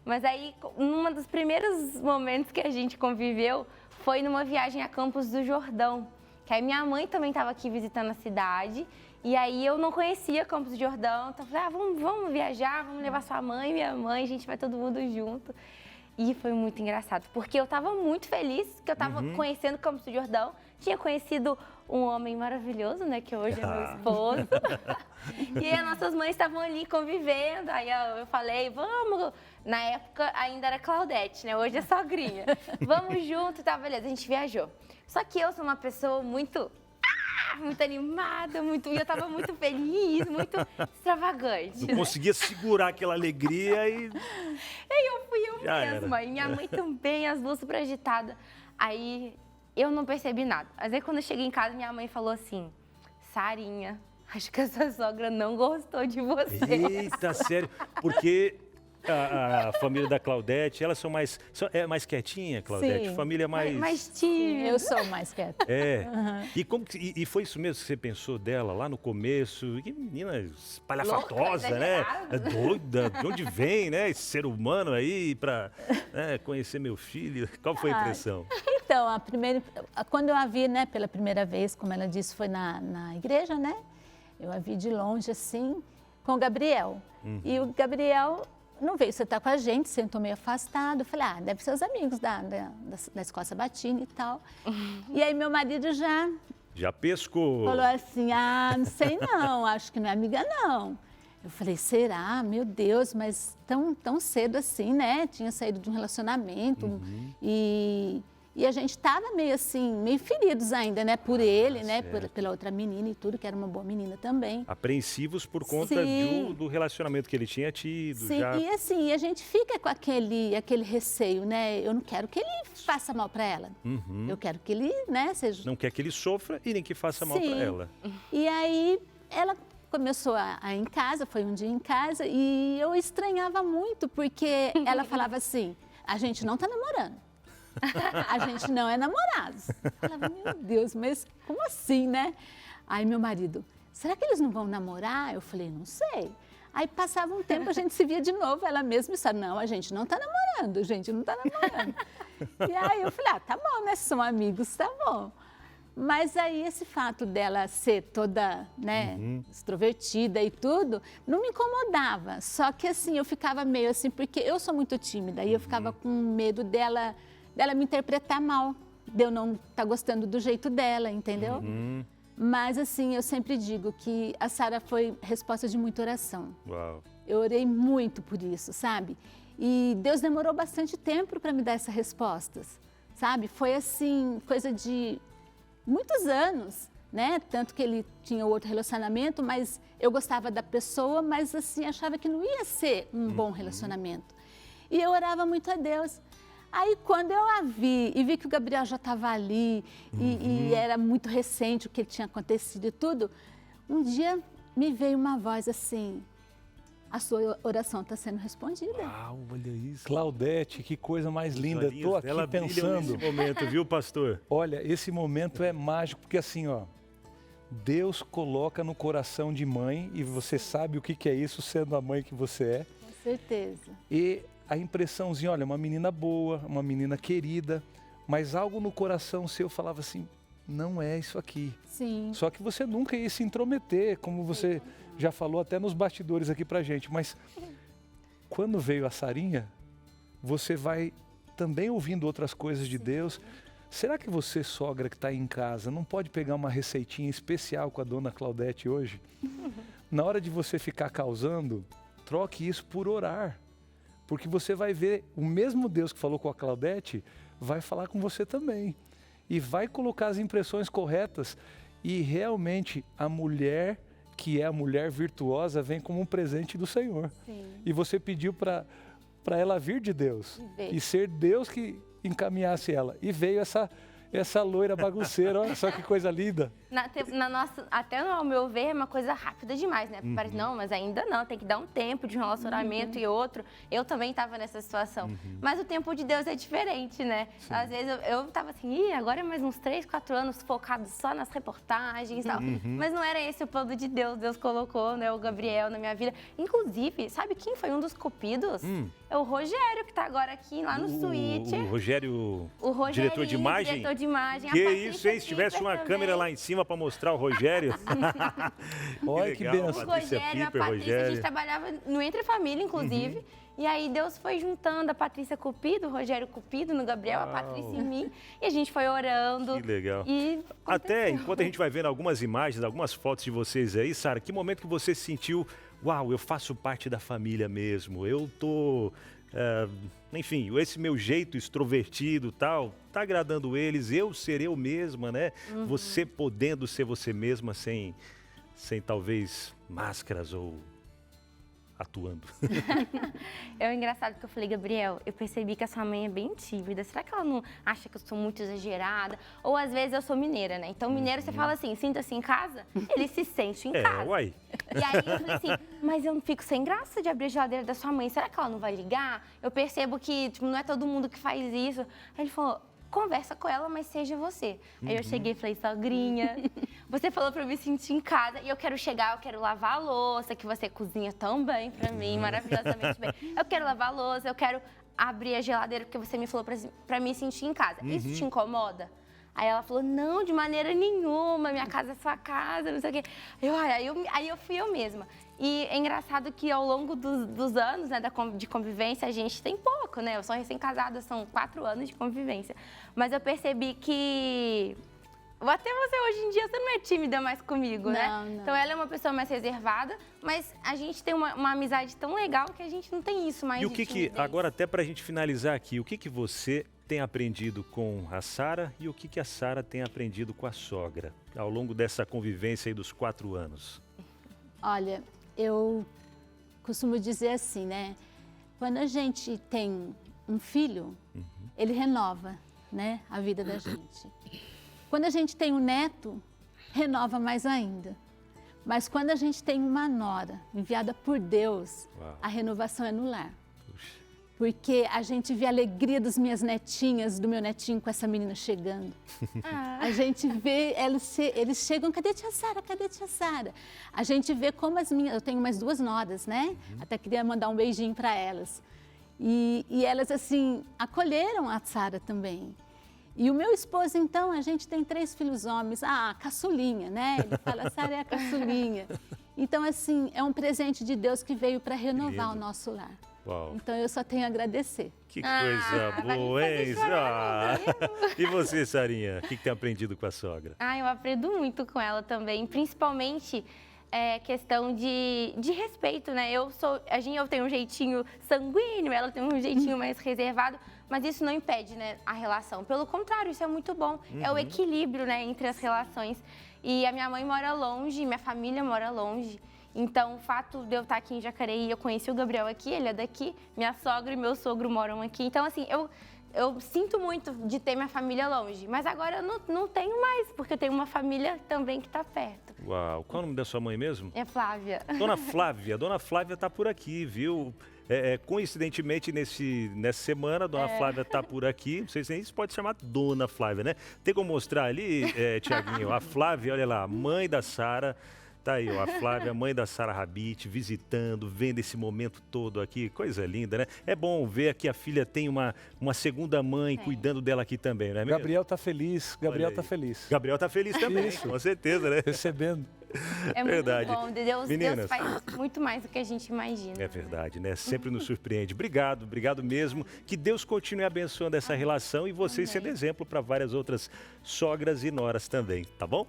Mas aí, num dos primeiros momentos que a gente conviveu, foi numa viagem a Campos do Jordão, que aí minha mãe também estava aqui visitando a cidade, e aí eu não conhecia Campos do Jordão, então eu falei, vamos viajar, vamos levar sua mãe e minha mãe, a gente vai todo mundo junto. E foi muito engraçado, porque eu estava muito feliz que eu estava conhecendo Campos do Jordão, tinha conhecido um homem maravilhoso, né, que hoje é meu esposo, e as nossas mães estavam ali convivendo, aí eu falei, vamos, na época ainda era Claudete, né, hoje é sogrinha, vamos junto e tal, beleza, a gente viajou. Só que eu sou uma pessoa muito animada, e eu tava muito feliz, muito extravagante. Não conseguia segurar aquela alegria e... Aí eu fui eu Já mesma, era. e minha mãe também, as duas super agitadas. Aí eu não percebi nada. Mas aí quando eu cheguei em casa, minha mãe falou assim, Sarinha, acho que essa sogra não gostou de você. Eita, sério, porque... A família da Claudete, elas são mais quietinha, Claudete? Sim. Família mais... Mais tímida. Eu sou mais quieta. É. E foi isso mesmo que você pensou dela lá no começo? Que menina espalhafatosa, Louca, né? exagerada. É doida. De onde vem, né? Esse ser humano aí pra conhecer meu filho. Qual foi a impressão? Então, quando eu a vi, né, pela primeira vez, como ela disse, foi na igreja, né? Eu a vi de longe, assim, com o Gabriel. E o Gabriel não veio sentar com a gente, sentou meio afastado. Eu falei, deve ser os amigos da Escola Sabatina e tal. E aí meu marido Já pescou. falou assim, não sei não, acho que não é amiga não. Eu falei, será? Meu Deus, mas tão cedo assim, né? Tinha saído de um relacionamento e a gente estava meio assim, meio feridos ainda, né? Por ele, né? Pela outra menina e tudo, que era uma boa menina também. Apreensivos por conta do relacionamento que ele tinha tido. Sim, já... e assim, a gente fica com aquele receio, né? Eu não quero que ele faça mal para ela. Eu quero que ele, né, seja... Não quer que ele sofra e nem que faça mal para ela. E aí, ela começou a ir em casa, foi um dia em casa, e eu estranhava muito, porque ela falava assim, a gente não tá namorando. A gente não é namorados. Eu falava, meu Deus, mas como assim, né? Aí meu marido, será que eles não vão namorar? Eu falei, não sei. Aí passava um tempo, a gente se via de novo, ela mesma disse, não, a gente não tá namorando, a gente não tá namorando. E aí eu falei, tá bom, né, são amigos, tá bom. Mas aí esse fato dela ser toda, né, extrovertida e tudo, não me incomodava. Só que assim, eu ficava meio assim, porque eu sou muito tímida e eu ficava com medo dela me interpretar mal, de eu não estar gostando do jeito dela, entendeu? Mas assim, eu sempre digo que a Sara foi resposta de muita oração. Uau. Eu orei muito por isso, sabe? E Deus demorou bastante tempo para me dar essas respostas, sabe? Foi assim, coisa de muitos anos, né? Tanto que ele tinha outro relacionamento, mas eu gostava da pessoa, mas assim, achava que não ia ser um bom relacionamento. E eu orava muito a Deus. Aí, quando eu a vi e vi que o Gabriel já estava ali e era muito recente o que tinha acontecido e tudo, um dia me veio uma voz assim, a sua oração está sendo respondida. Uau, olha isso. Claudete, que coisa mais linda. Estou aqui pensando. Nesse momento, viu, pastor? Olha, esse momento é mágico, porque assim, ó, Deus coloca no coração de mãe, e você sabe o que é isso, sendo a mãe que você é. Com certeza. E a impressãozinha, olha, uma menina boa, uma menina querida, mas algo no coração seu falava assim, não é isso aqui. Sim. Só que você nunca ia se intrometer, como você já falou até nos bastidores aqui pra gente. Mas quando veio a Sarinha, você vai também ouvindo outras coisas de Deus. Será que você, sogra que está aí em casa, não pode pegar uma receitinha especial com a dona Claudete hoje? Na hora de você ficar causando, troque isso por orar. Porque você vai ver, o mesmo Deus que falou com a Claudete, vai falar com você também. E vai colocar as impressões corretas. E realmente a mulher, que é a mulher virtuosa, vem como um presente do Senhor. Sim. E você pediu para ela vir de Deus. E ser Deus que encaminhasse ela. E veio essa loira bagunceira, olha só que coisa linda. Até ao meu ver, é uma coisa rápida demais, né? Parece, não, mas ainda não, tem que dar um tempo de um relacionamento e outro. Eu também estava nessa situação. Mas o tempo de Deus é diferente, né? Sim. Às vezes eu estava assim, agora é mais uns 3, 4 anos focado só nas reportagens e tal. Mas não era esse o plano de Deus. Deus colocou, né, o Gabriel na minha vida. Inclusive, sabe quem foi um dos cupidos? É o Rogério, que está agora aqui lá no suíte. O Rogério, diretor de imagem? Diretor de imagem. Que isso, hein? Se tivesse uma câmera lá em cima para mostrar o Rogério. Olha que benção. O Rogério, a Patrícia, a gente trabalhava no Entre Família, inclusive. E aí Deus foi juntando a Patrícia Cupido, o Rogério Cupido no Gabriel, a Patrícia em mim. E a gente foi orando. Que legal. E até enquanto a gente vai vendo algumas imagens, algumas fotos de vocês aí, Sara, que momento que você sentiu, uau, eu faço parte da família mesmo, eu tô... enfim, esse meu jeito extrovertido e tal, tá agradando eles, eu ser eu mesma, né? Você podendo ser você mesma sem talvez máscaras ou atuando. É engraçado que eu falei, Gabriel, eu percebi que a sua mãe é bem tímida. Será que ela não acha que eu sou muito exagerada? Ou às vezes eu sou mineira, né? Então mineiro você fala assim, sinta-se em casa, ele se sente em casa. Uai. E aí eu falei assim, mas eu não fico sem graça de abrir a geladeira da sua mãe. Será que ela não vai ligar? Eu percebo que tipo, não é todo mundo que faz isso. Aí ele falou, conversa com ela, mas seja você. Aí eu cheguei e falei, sogrinha, você falou pra eu me sentir em casa e eu quero chegar, eu quero lavar a louça, que você cozinha tão bem pra mim, maravilhosamente bem. Eu quero lavar a louça, eu quero abrir a geladeira porque você me falou pra me sentir em casa. Isso te incomoda? Aí ela falou, não, de maneira nenhuma, minha casa é sua casa, não sei o quê. Aí eu fui eu mesma. E é engraçado que ao longo dos anos, né, de convivência, a gente tem pouco, né? Eu sou recém-casada, são 4 anos de convivência. Mas eu percebi que... Até você hoje em dia, você não é tímida mais comigo, né? Não. Então ela é uma pessoa mais reservada, mas a gente tem uma amizade tão legal que a gente não tem isso mais. E o que agora até pra gente finalizar aqui, o que você tem aprendido com a Sara e o que a Sara tem aprendido com a sogra ao longo dessa convivência aí dos 4 anos? Olha, eu costumo dizer assim, né? Quando a gente tem um filho, ele renova, né, a vida da gente. Quando a gente tem um neto, renova mais ainda. Mas quando a gente tem uma nora enviada por Deus, a renovação é no lar. Porque a gente vê a alegria das minhas netinhas, do meu netinho com essa menina chegando. A gente vê, eles chegam, cadê tia Sara? Cadê tia Sara? A gente vê como as minhas, eu tenho mais 2 noras, né? Até queria mandar um beijinho para elas. E elas, assim, acolheram a Sara também. E o meu esposo, então, a gente tem 3 filhos homens. Ah, caçulinha, né? Ele fala, Sara é a caçulinha. Então, assim, é um presente de Deus que veio para renovar o nosso lar. Uau. Então, eu só tenho a agradecer. Que coisa boa, hein? E você, Sarinha, o que tem aprendido com a sogra? Eu aprendo muito com ela também, principalmente questão de respeito, né? Eu tenho um jeitinho sanguíneo, ela tem um jeitinho mais reservado, mas isso não impede, né, a relação. Pelo contrário, isso é muito bom. É o equilíbrio, né, entre as relações. E a minha mãe mora longe, minha família mora longe. Então, o fato de eu estar aqui em Jacareí, eu conheci o Gabriel aqui, ele é daqui, minha sogra e meu sogro moram aqui. Então, assim, eu sinto muito de ter minha família longe, mas agora eu não tenho mais, porque eu tenho uma família também que está perto. Uau, qual é o nome da sua mãe mesmo? É Flávia. Dona Flávia está por aqui, viu? Coincidentemente, nessa semana, a Dona Flávia está por aqui. Não sei se nem se pode chamar Dona Flávia, né? Tem como mostrar ali, Tiaguinho? A Flávia, olha lá, mãe da Sara. Tá aí, ó, a Flávia, mãe da Sara Rabite, visitando, vendo esse momento todo aqui. Coisa linda, né? É bom ver que a filha tem uma segunda mãe cuidando dela aqui também, né? Gabriel tá feliz, Gabriel tá feliz. Gabriel tá feliz também, com certeza, né? Recebendo. É verdade. Muito bom. Deus faz muito mais do que a gente imagina. É verdade, né? Sempre nos surpreende. Obrigado mesmo. Que Deus continue abençoando essa relação e vocês sendo exemplo para várias outras sogras e noras também, tá bom?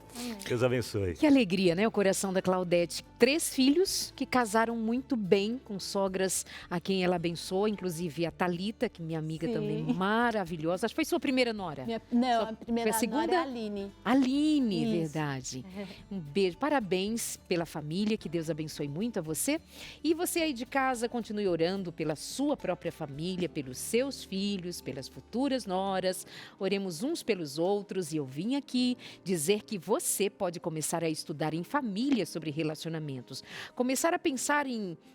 Deus abençoe. Que alegria, né? O coração da Claudete. 3 filhos que casaram muito bem com sogras a quem ela abençoa, inclusive a Thalita, que minha amiga também maravilhosa. Acho que foi sua primeira nora. A primeira nora é a Aline. Aline, verdade. Um beijo. Parabéns pela família, que Deus abençoe muito a você. E você aí de casa, continue orando pela sua própria família, pelos seus filhos, pelas futuras noras. Oremos uns pelos outros e eu vim aqui dizer que você pode começar a estudar em família sobre relacionamentos. Começar a pensar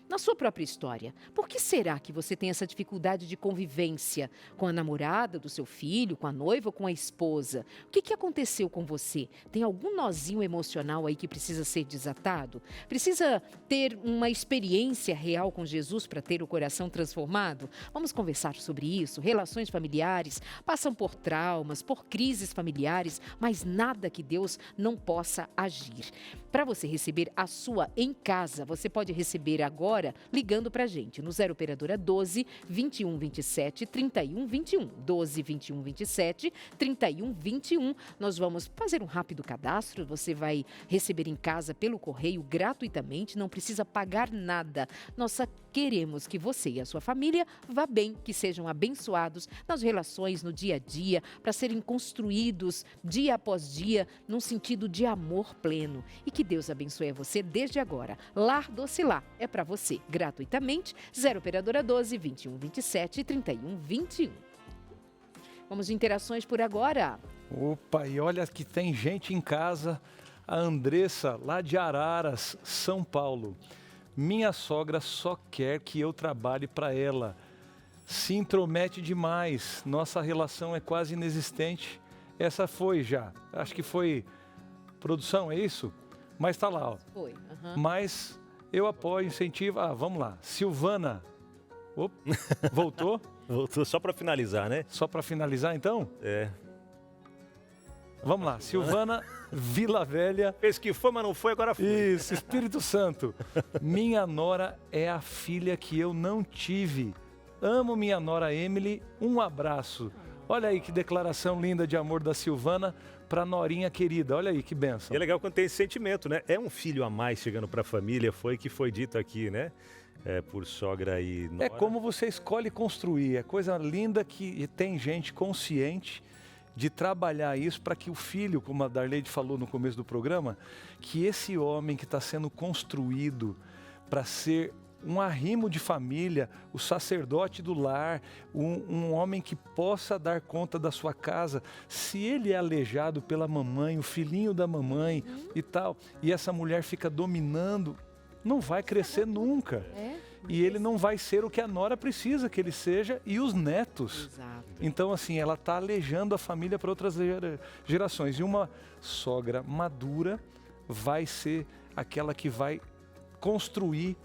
na sua própria história. Por que será que você tem essa dificuldade de convivência com a namorada do seu filho, com a noiva ou com a esposa? O que aconteceu com você? Tem algum nozinho emocional aí que precisa ser desatado? Precisa ter uma experiência real com Jesus para ter o coração transformado? Vamos conversar sobre isso. Relações familiares passam por traumas, por crises familiares, mas nada que Deus não possa agir. Para você receber a sua em casa, você pode receber agora ligando para a gente no 0 operadora 12 21 27 31 21. 12 21 27 31 21. Nós vamos fazer um rápido cadastro, você vai receber em casa pelo correio gratuitamente, não precisa pagar nada. Nós só queremos que você e a sua família vá bem, que sejam abençoados nas relações, no dia a dia, para serem construídos dia após dia num sentido de amor pleno. E que Deus abençoe a você desde agora. Lar Doce Lá é para você, gratuitamente, 0 operadora 12 21 27 31 21. Vamos de interações por agora. Opa, e olha que tem gente em casa. A Andressa, lá de Araras, São Paulo. Minha sogra só quer que eu trabalhe para ela. Se intromete demais. Nossa relação é quase inexistente. Essa foi já. Acho que foi produção, é isso? Mas tá lá, ó. Foi. Mas eu apoio, incentivo. Vamos lá. Silvana. Opa, voltou? Voltou só para finalizar, né? Só para finalizar, então? Vamos lá. Silvana Vila Velha. Fez que foi, mas não foi, agora foi. Isso, Espírito Santo. Minha nora é a filha que eu não tive. Amo minha nora Emily. Um abraço. Olha aí que declaração linda de amor da Silvana para norinha querida. Olha aí que bênção. E é legal quando tem esse sentimento, né? É um filho a mais chegando para a família, foi que foi dito aqui, né? Por sogra e nora. É como você escolhe construir. É coisa linda que tem gente consciente de trabalhar isso para que o filho, como a Darleide falou no começo do programa, que esse homem que está sendo construído para ser um arrimo de família, o sacerdote do lar, um homem que possa dar conta da sua casa, se ele é aleijado pela mamãe, o filhinho da mamãe e tal, e essa mulher fica dominando, não vai crescer nunca. E ele não vai ser o que a nora precisa que ele seja e os netos. Exato. Então, assim, ela está aleijando a família para outras gerações. E uma sogra madura vai ser aquela que vai construir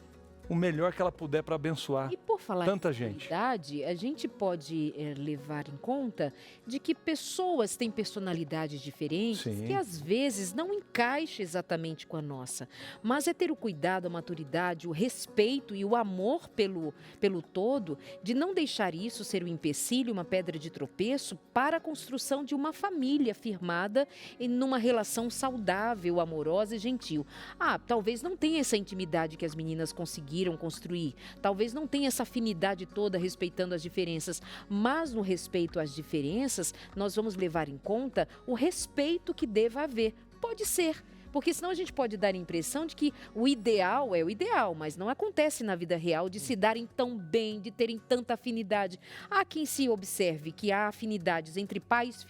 o melhor que ela puder para abençoar E por falar tanta em gente. personalidade, a gente pode levar em conta de que pessoas têm personalidades diferentes Sim. que às vezes não encaixa exatamente com a nossa. Mas é ter o cuidado, a maturidade, o respeito e o amor pelo todo, de não deixar isso ser um empecilho, uma pedra de tropeço para a construção de uma família firmada em numa relação saudável, amorosa e gentil. Talvez não tenha essa intimidade que as meninas conseguiram construir, talvez não tenha essa afinidade toda respeitando as diferenças, mas no respeito às diferenças, nós vamos levar em conta o respeito que deva haver. Pode ser, Porque senão a gente pode dar a impressão de que o ideal é o ideal, mas não acontece na vida real de se darem tão bem, de terem tanta afinidade. Há quem se observe que há afinidades entre pais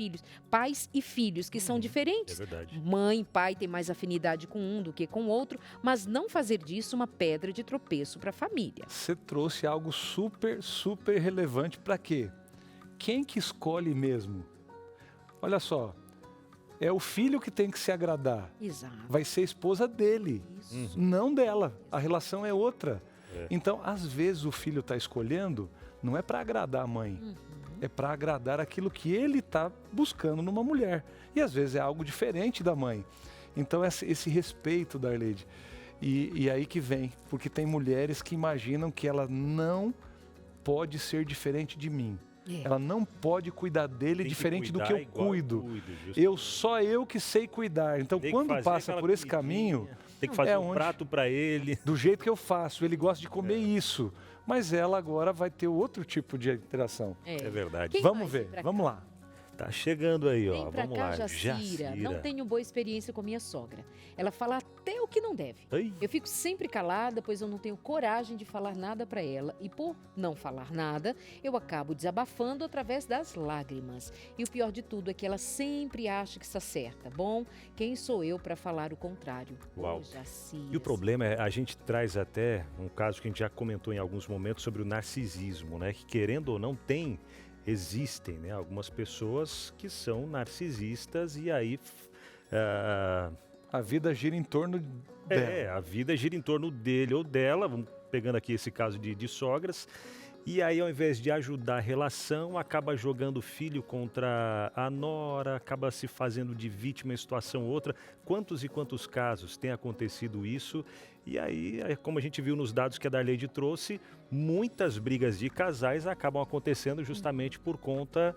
e filhos que são diferentes. É verdade. Mãe e pai têm mais afinidade com um do que com o outro, mas não fazer disso uma pedra de tropeço para a família. Você trouxe algo super, super relevante para quê? Quem que escolhe mesmo? Olha só, é o filho que tem que se agradar. Exato. Vai ser a esposa dele, não dela. A relação é outra. Então, às vezes, o filho está escolhendo, não é para agradar a mãe, é para agradar aquilo que ele está buscando numa mulher. E às vezes é algo diferente da mãe. Então, esse respeito, Darleide, e aí que vem, porque tem mulheres que imaginam que ela não pode ser diferente de mim. Ela não pode cuidar dele diferente do que eu cuido. Só eu que sei cuidar. Então, quando passa por esse caminho, tem que fazer um prato para ele. Do jeito que eu faço, ele gosta de comer isso. Mas ela agora vai ter outro tipo de interação. É verdade. Quem vamos ver, vamos lá. Tá chegando aí, ó. Vem pra Vamos cá, lá. Jacira. Não tenho boa experiência com minha sogra. Ela fala até o que não deve. Eu fico sempre calada, pois eu não tenho coragem de falar nada pra ela. E por não falar nada, eu acabo desabafando através das lágrimas. E o pior de tudo é que ela sempre acha que está certa. Bom, quem sou eu pra falar o contrário? Uau. Jacira. E o problema é, a gente traz até um caso que a gente já comentou em alguns momentos sobre o narcisismo, né? Que querendo ou não existem, né, algumas pessoas que são narcisistas e aí a vida gira em torno dela. A vida gira em torno dele ou dela. Vamos pegando aqui esse caso de sogras. E aí, ao invés de ajudar a relação, acaba jogando o filho contra a nora, acaba se fazendo de vítima em situação ou outra. Quantos e quantos casos tem acontecido isso? E aí, como a gente viu nos dados que a Darleide trouxe, muitas brigas de casais acabam acontecendo justamente por conta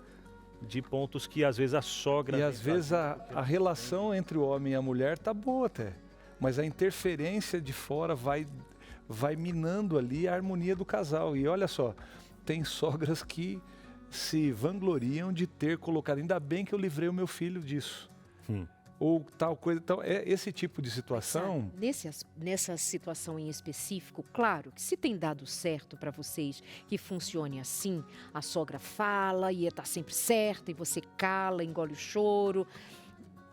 de pontos que às vezes a sogra... E às vezes a relação entre o homem e a mulher tá boa até, mas a interferência de fora vai minando ali a harmonia do casal. E olha só, tem sogras que se vangloriam de ter colocado, ainda bem que eu livrei o meu filho disso. Ou tal coisa. Então, é esse tipo de situação... Nessa situação em específico, claro que se tem dado certo para vocês que funcione assim, a sogra fala e está sempre certa e você cala, engole o choro...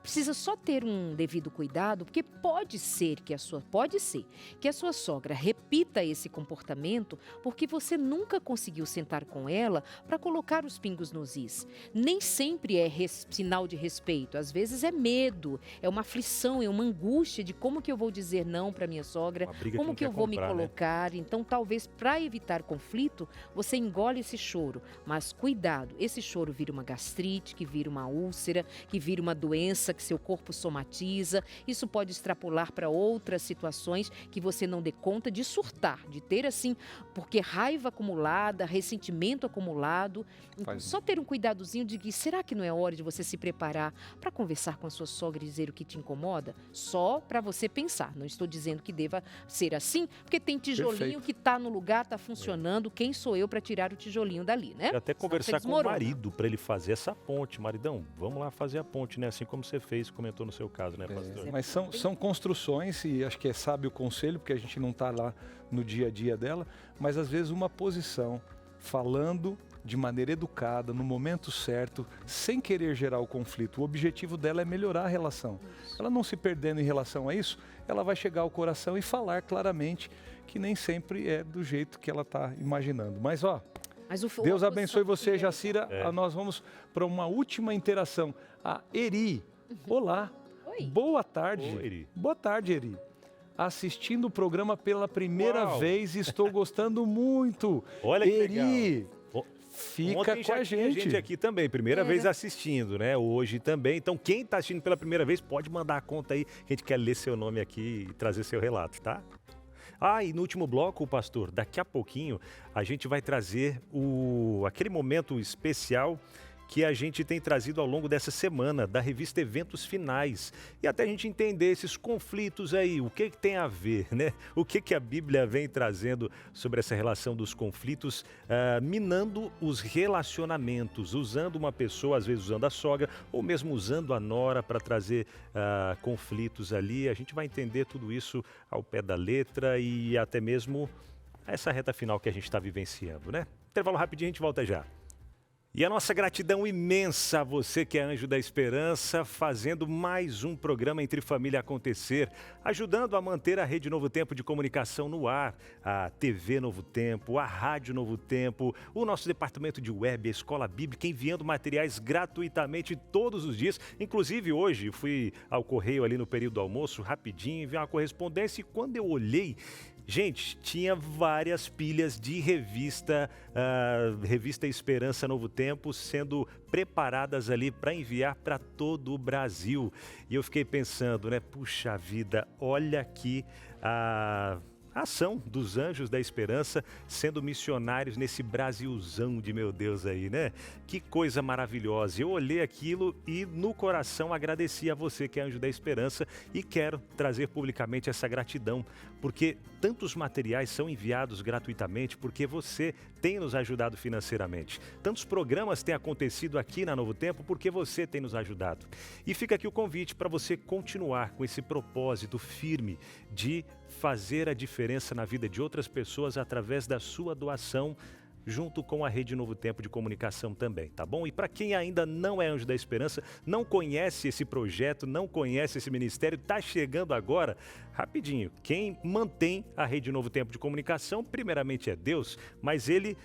Precisa só ter um devido cuidado, porque pode ser que a sua sogra repita esse comportamento porque você nunca conseguiu sentar com ela para colocar os pingos nos is. Nem sempre é sinal de respeito, às vezes é medo, é uma aflição, é uma angústia de como que eu vou dizer não para minha sogra, como que eu vou me colocar. Né? Então, talvez para evitar conflito, você engole esse choro, mas cuidado, esse choro vira uma gastrite, que vira uma úlcera, que vira uma doença que seu corpo somatiza. Isso pode extrapolar para outras situações que você não dê conta de surtar, de ter assim, porque raiva acumulada, ressentimento acumulado. Então, só ter um cuidadozinho de que será que não é hora de você se preparar para conversar com a sua sogra e dizer o que te incomoda? Só para você pensar. Não estou dizendo que deva ser assim, porque tem tijolinho que está no lugar, está funcionando. Quem sou eu para tirar o tijolinho dali, né? E até conversar com o marido para ele fazer essa ponte. Maridão, vamos lá fazer a ponte, né? Assim como você fez, comentou no seu caso, né, pastor? Mas são construções, e acho que é sábio o conselho, porque a gente não está lá no dia a dia dela, mas às vezes uma posição, falando de maneira educada, no momento certo, sem querer gerar o conflito. O objetivo dela é melhorar a relação. Ela não se perdendo em relação a isso, ela vai chegar ao coração e falar claramente que nem sempre é do jeito que ela está imaginando. Mas Deus abençoe você, Jacira. Nós vamos para uma última interação. A Eri. Olá. Oi. Boa tarde. Oi, Eri. Boa tarde, Eri. Assistindo o programa pela primeira vez e estou gostando muito. Olha que Eri, legal. Fica Ontem com a gente. Tinha gente aqui também, primeira vez assistindo, né? Hoje também. Então, quem está assistindo pela primeira vez, pode mandar a conta aí, que a gente quer ler seu nome aqui e trazer seu relato, tá? E no último bloco, pastor, daqui a pouquinho, a gente vai trazer aquele momento especial que a gente tem trazido ao longo dessa semana, da revista Eventos Finais. E até a gente entender esses conflitos aí, o que tem a ver, né? O que a Bíblia vem trazendo sobre essa relação dos conflitos, minando os relacionamentos, usando uma pessoa, às vezes usando a sogra, ou mesmo usando a nora para trazer conflitos ali. A gente vai entender tudo isso ao pé da letra e até mesmo essa reta final que a gente está vivenciando, né? Intervalo rapidinho, a gente volta já. E a nossa gratidão imensa a você que é Anjo da Esperança, fazendo mais um programa Entre Família acontecer, ajudando a manter a Rede Novo Tempo de comunicação no ar, a TV Novo Tempo, a Rádio Novo Tempo, o nosso departamento de web, a Escola Bíblica, enviando materiais gratuitamente todos os dias. Inclusive hoje fui ao correio ali no período do almoço, rapidinho, enviar uma correspondência e quando eu olhei, gente, tinha várias pilhas de revista Esperança Novo Tempo sendo preparadas ali para enviar para todo o Brasil. E eu fiquei pensando, né? Puxa vida, olha aqui a ação dos Anjos da Esperança sendo missionários nesse Brasilzão de meu Deus aí, né? Que coisa maravilhosa. Eu olhei aquilo e no coração agradeci a você que é Anjo da Esperança e quero trazer publicamente essa gratidão, porque tantos materiais são enviados gratuitamente porque você tem nos ajudado financeiramente. Tantos programas têm acontecido aqui na Novo Tempo porque você tem nos ajudado. E fica aqui o convite para você continuar com esse propósito firme de fazer a diferença na vida de outras pessoas através da sua doação, junto com a Rede Novo Tempo de comunicação também, tá bom? E para quem ainda não é Anjo da Esperança, não conhece esse projeto, não conhece esse ministério, tá chegando agora, rapidinho, quem mantém a Rede Novo Tempo de comunicação, primeiramente é Deus, mas ele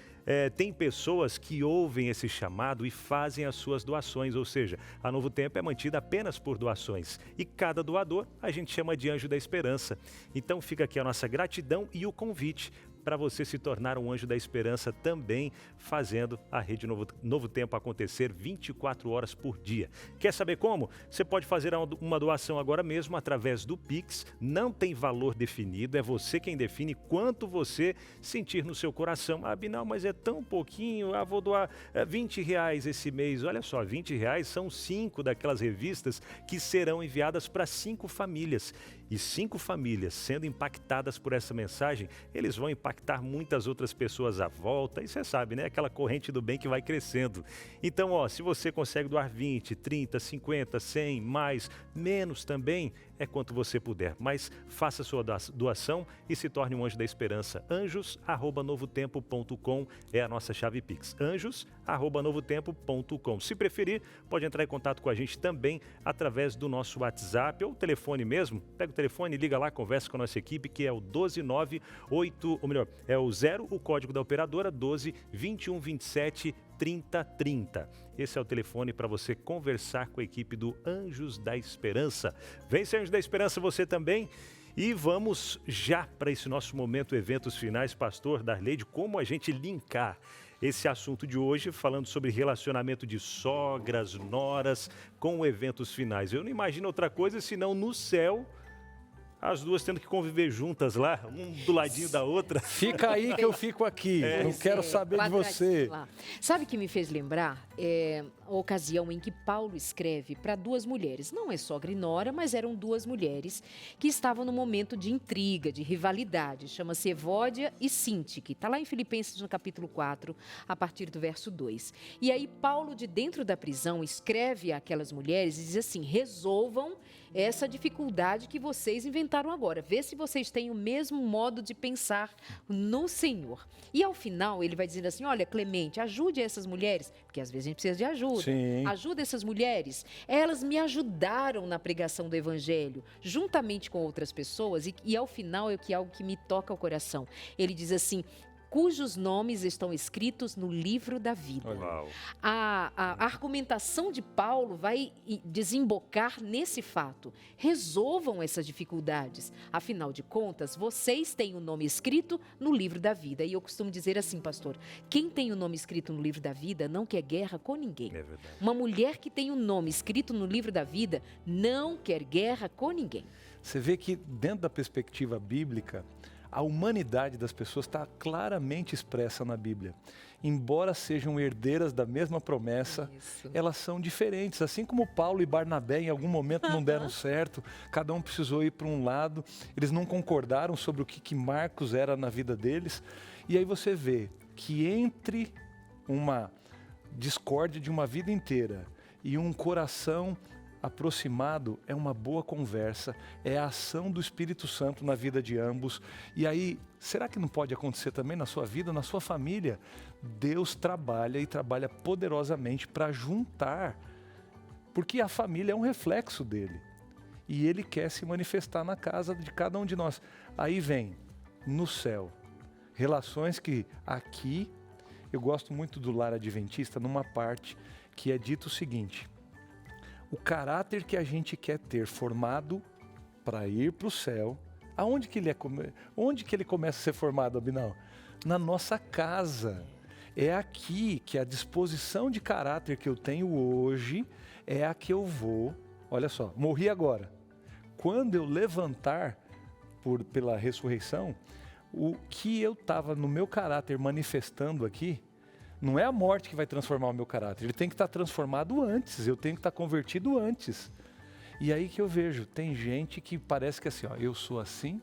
tem pessoas que ouvem esse chamado e fazem as suas doações, ou seja, a Novo Tempo é mantida apenas por doações e cada doador a gente chama de Anjo da Esperança. Então fica aqui a nossa gratidão e o convite para você se tornar um Anjo da Esperança também, fazendo a Rede Novo Tempo acontecer 24 horas por dia. Quer saber como? Você pode fazer uma doação agora mesmo através do Pix, não tem valor definido, é você quem define quanto você sentir no seu coração. Ah, Binal, mas é tão pouquinho, vou doar R$20 esse mês. Olha só, R$20 são 5 daquelas revistas que serão enviadas para 5 famílias. E 5 famílias sendo impactadas por essa mensagem, eles vão impactar muitas outras pessoas à volta. E você sabe, né? Aquela corrente do bem que vai crescendo. Então, se você consegue doar 20, 30, 50, 100, mais, menos também, é quanto você puder. Mas faça sua doação e se torne um Anjo da Esperança. anjos@novotempo.com é a nossa chave Pix. anjos@novotempo.com. Se preferir, pode entrar em contato com a gente também através do nosso WhatsApp ou telefone mesmo. Pega o telefone, liga lá, conversa com a nossa equipe, que é o 12988, ou melhor, é o 0, o código da operadora, 12 21 27 30 30. Esse é o telefone para você conversar com a equipe do Anjos da Esperança. Vem ser Anjo da Esperança você também. E vamos já para esse nosso momento Eventos Finais, pastor Darleide, como a gente linkar esse assunto de hoje, falando sobre relacionamento de sogras, noras, com Eventos Finais. Eu não imagino outra coisa senão no céu, as duas tendo que conviver juntas lá, um do ladinho da outra. Fica aí que eu fico aqui, não quero saber de você. Lá. Sabe o que me fez lembrar? A ocasião em que Paulo escreve para 2 mulheres. Não é sogra e nora, mas eram 2 mulheres que estavam num momento de intriga, de rivalidade. Chama-se Evódia e Sintique. Está lá em Filipenses no capítulo 4, a partir do verso 2. E aí Paulo, de dentro da prisão, escreve àquelas mulheres e diz assim: resolvam essa dificuldade que vocês inventaram agora. Vê se vocês têm o mesmo modo de pensar no Senhor. E ao final ele vai dizendo assim: olha, Clemente, ajude essas mulheres, porque às vezes a gente precisa de ajuda. Sim. Ajuda essas mulheres. Elas me ajudaram na pregação do Evangelho, juntamente com outras pessoas, e ao final é algo que me toca o coração. Ele diz assim: cujos nomes estão escritos no livro da vida. A argumentação de Paulo vai desembocar nesse fato. Resolvam essas dificuldades. Afinal de contas, vocês têm o nome escrito no livro da vida. E eu costumo dizer assim, pastor, quem tem o nome escrito no livro da vida não quer guerra com ninguém. É verdade. Uma mulher que tem o nome escrito no livro da vida não quer guerra com ninguém. Você vê que dentro da perspectiva bíblica, A humanidade das pessoas está claramente expressa na Bíblia. Embora sejam herdeiras da mesma promessa, elas são diferentes. Assim como Paulo e Barnabé em algum momento não deram certo, cada um precisou ir para um lado, eles não concordaram sobre o que Marcos era na vida deles. E aí você vê que entre uma discórdia de uma vida inteira e um coração aproximado, é uma boa conversa, é a ação do Espírito Santo na vida de ambos. E aí, será que não pode acontecer também na sua vida, na sua família? Deus trabalha e trabalha poderosamente para juntar, porque a família é um reflexo dele. E ele quer se manifestar na casa de cada um de nós. Aí vem, no céu, relações que aqui, eu gosto muito do lar adventista, numa parte que é dito o seguinte: o caráter que a gente quer ter formado para ir para o céu, onde que ele começa a ser formado, Abinal? Na nossa casa. É aqui que a disposição de caráter que eu tenho hoje é a que eu vou, olha só, morri agora. Quando eu levantar pela ressurreição, o que eu estava no meu caráter manifestando aqui, não é a morte que vai transformar o meu caráter, ele tem que estar transformado antes, eu tenho que estar convertido antes. E aí que eu vejo, tem gente que parece que assim, ó, eu sou assim,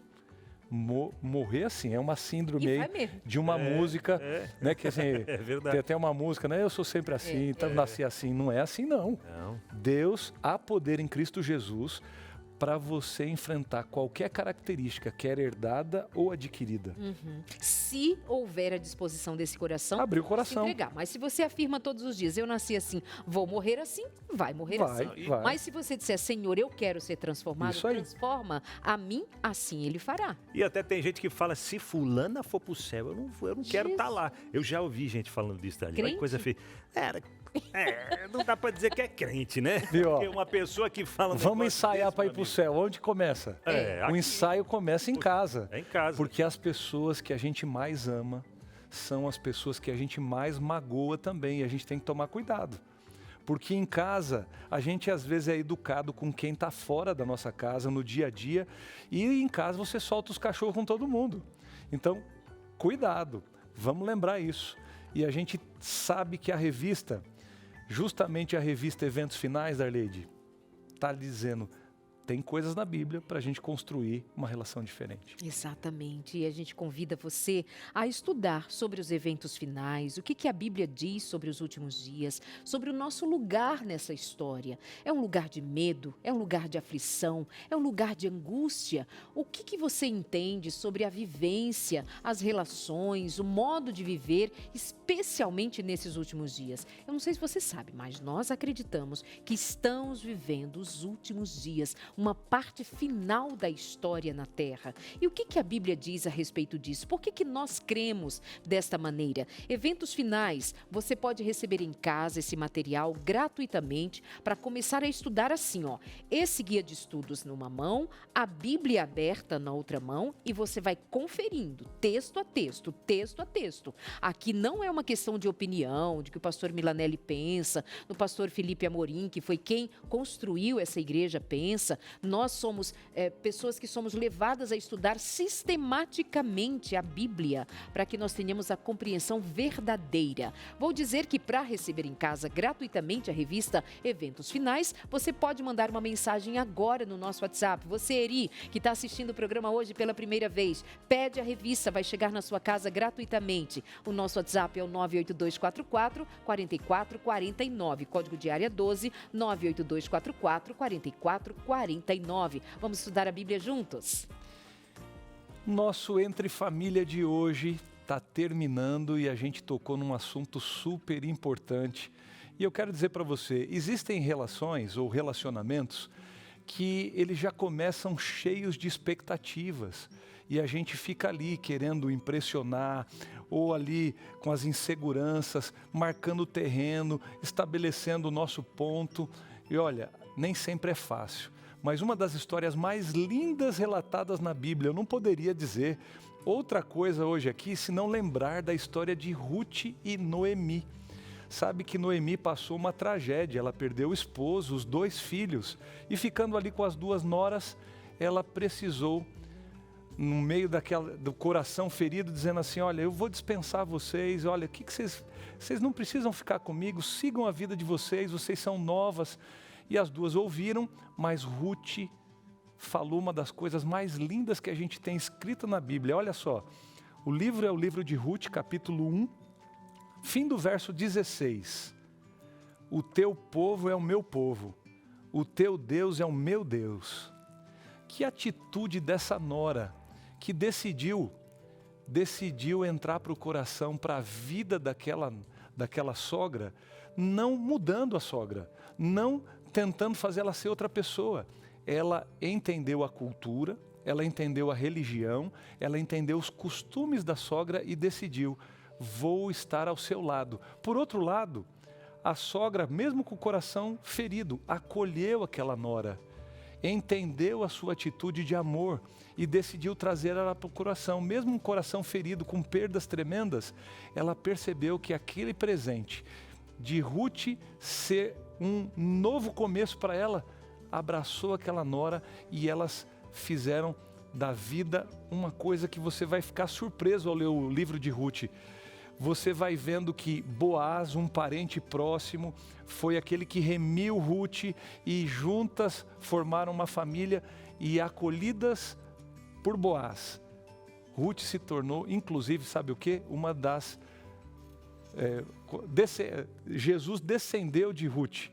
morrer assim, é uma síndrome aí de uma música, né, que assim, é verdade. Tem até uma música, né, eu sou sempre assim, então nasci assim, não é assim não. Deus, há poder em Cristo Jesus para você enfrentar qualquer característica, quer herdada ou adquirida. Se houver a disposição desse coração, abrir o coração. Se entregar. Mas se você afirma todos os dias, eu nasci assim, vou morrer assim, vai morrer assim. Vai. Mas se você disser, Senhor, eu quero ser transformado, transforma a mim, assim ele fará. E até tem gente que fala, se fulana for pro céu, eu não quero estar lá. Eu já ouvi gente falando disso ali. Olha que coisa feia. Não dá pra dizer que é crente, né? Viu, porque uma pessoa que fala... Vamos ensaiar para ir pro céu. Onde começa? O ensaio começa em casa. É em casa. Porque as pessoas que a gente mais ama são as pessoas que a gente mais magoa também. E a gente tem que tomar cuidado. Porque em casa, a gente às vezes é educado com quem está fora da nossa casa, no dia a dia. E em casa você solta os cachorros com todo mundo. Então, cuidado. Vamos lembrar isso. E a gente sabe que a revista... Justamente a revista Eventos Finais, Darleide, está dizendo, tem coisas na Bíblia para a gente construir uma relação diferente. Exatamente, e a gente convida você a estudar sobre os eventos finais, o que a Bíblia diz sobre os últimos dias, sobre o nosso lugar nessa história. É um lugar de medo? É um lugar de aflição? É um lugar de angústia? O que você entende sobre a vivência, as relações, o modo de viver, especialmente nesses últimos dias? Eu não sei se você sabe, mas nós acreditamos que estamos vivendo os últimos dias, uma parte final da história na Terra. E o que a Bíblia diz a respeito disso? Por que nós cremos desta maneira? Eventos finais, você pode receber em casa esse material gratuitamente para começar a estudar assim, ó. Esse guia de estudos numa mão, a Bíblia aberta na outra mão e você vai conferindo texto a texto, texto a texto. Aqui não é uma questão de opinião, de que o pastor Milanelli pensa, do pastor Felipe Amorim, que foi quem construiu essa igreja, pensa. Nós somos pessoas que somos levadas a estudar sistematicamente a Bíblia para que nós tenhamos a compreensão verdadeira. Vou dizer que para receber em casa gratuitamente a revista Eventos Finais, você pode mandar uma mensagem agora no nosso WhatsApp. Você, Eri, que está assistindo o programa hoje pela primeira vez, pede a revista, vai chegar na sua casa gratuitamente. O nosso WhatsApp é o 98244-4449, código de área 12, 98244-4449. Vamos estudar a Bíblia juntos? Nosso Entre Família de hoje está terminando e a gente tocou num assunto super importante. E eu quero dizer para você, existem relações ou relacionamentos que eles já começam cheios de expectativas. E a gente fica ali querendo impressionar, ou ali com as inseguranças, marcando o terreno, estabelecendo o nosso ponto. E olha, nem sempre é fácil. Mas uma das histórias mais lindas relatadas na Bíblia, eu não poderia dizer outra coisa hoje aqui, senão lembrar da história de Ruth e Noemi. Sabe que Noemi passou uma tragédia, ela perdeu o esposo, os 2 filhos, e ficando ali com as 2 noras, ela precisou no meio do coração ferido, dizendo assim, olha, eu vou dispensar vocês, olha, o que vocês não precisam ficar comigo, sigam a vida de vocês são novas. E as duas ouviram, mas Ruth falou uma das coisas mais lindas que a gente tem escrita na Bíblia. Olha só, o livro é o livro de Ruth, capítulo 1, fim do verso 16. O teu povo é o meu povo, o teu Deus é o meu Deus. Que atitude dessa nora que decidiu entrar para o coração, para a vida daquela sogra, não mudando a sogra, não tentando fazer ela ser outra pessoa. Ela entendeu a cultura, ela entendeu a religião, ela entendeu os costumes da sogra e decidiu, vou estar ao seu lado. Por outro lado, a sogra, mesmo com o coração ferido, acolheu aquela nora, entendeu a sua atitude de amor e decidiu trazer ela para o coração. Mesmo um coração ferido, com perdas tremendas, ela percebeu que aquele presente de Ruth ser um novo começo para ela, abraçou aquela nora e elas fizeram da vida uma coisa que você vai ficar surpreso ao ler o livro de Ruth. Você vai vendo que Boaz, um parente próximo, foi aquele que remiu Ruth e juntas formaram uma família e acolhidas por Boaz. Ruth se tornou, inclusive, sabe o quê? Uma das... Jesus descendeu de Ruth,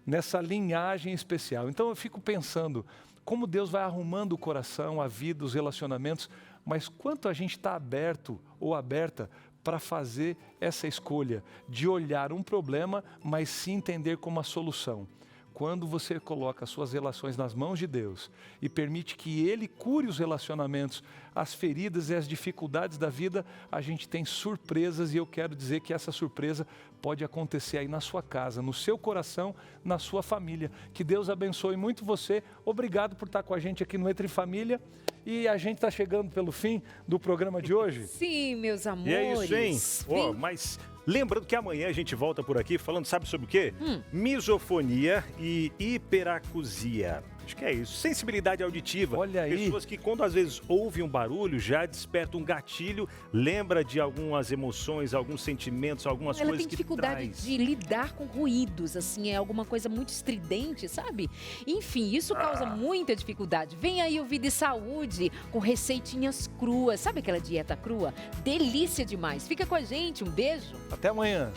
nessa linhagem especial. Então eu fico pensando, como Deus vai arrumando o coração, a vida, os relacionamentos, mas quanto a gente está aberto ou aberta para fazer essa escolha de olhar um problema, mas se entender como a solução. Quando você coloca as suas relações nas mãos de Deus e permite que Ele cure os relacionamentos, as feridas e as dificuldades da vida, a gente tem surpresas e eu quero dizer que essa surpresa pode acontecer aí na sua casa, no seu coração, na sua família. Que Deus abençoe muito você. Obrigado por estar com a gente aqui no Entre Família. E a gente está chegando pelo fim do programa de hoje. Sim, meus amores. E é isso, hein? Mas lembrando que amanhã a gente volta por aqui falando, sabe sobre o quê? Misofonia e hiperacusia. Acho que é isso. Sensibilidade auditiva. Olha aí. Pessoas que quando às vezes ouvem um barulho já despertam um gatilho, lembra de algumas emoções, alguns sentimentos, algumas Ela coisas tem que dificuldade de lidar com ruídos, assim, é alguma coisa muito estridente, sabe? Enfim, isso causa muita dificuldade. Vem aí o Vida e Saúde com receitinhas cruas. Sabe aquela dieta crua? Delícia demais. Fica com a gente. Um beijo. Até amanhã.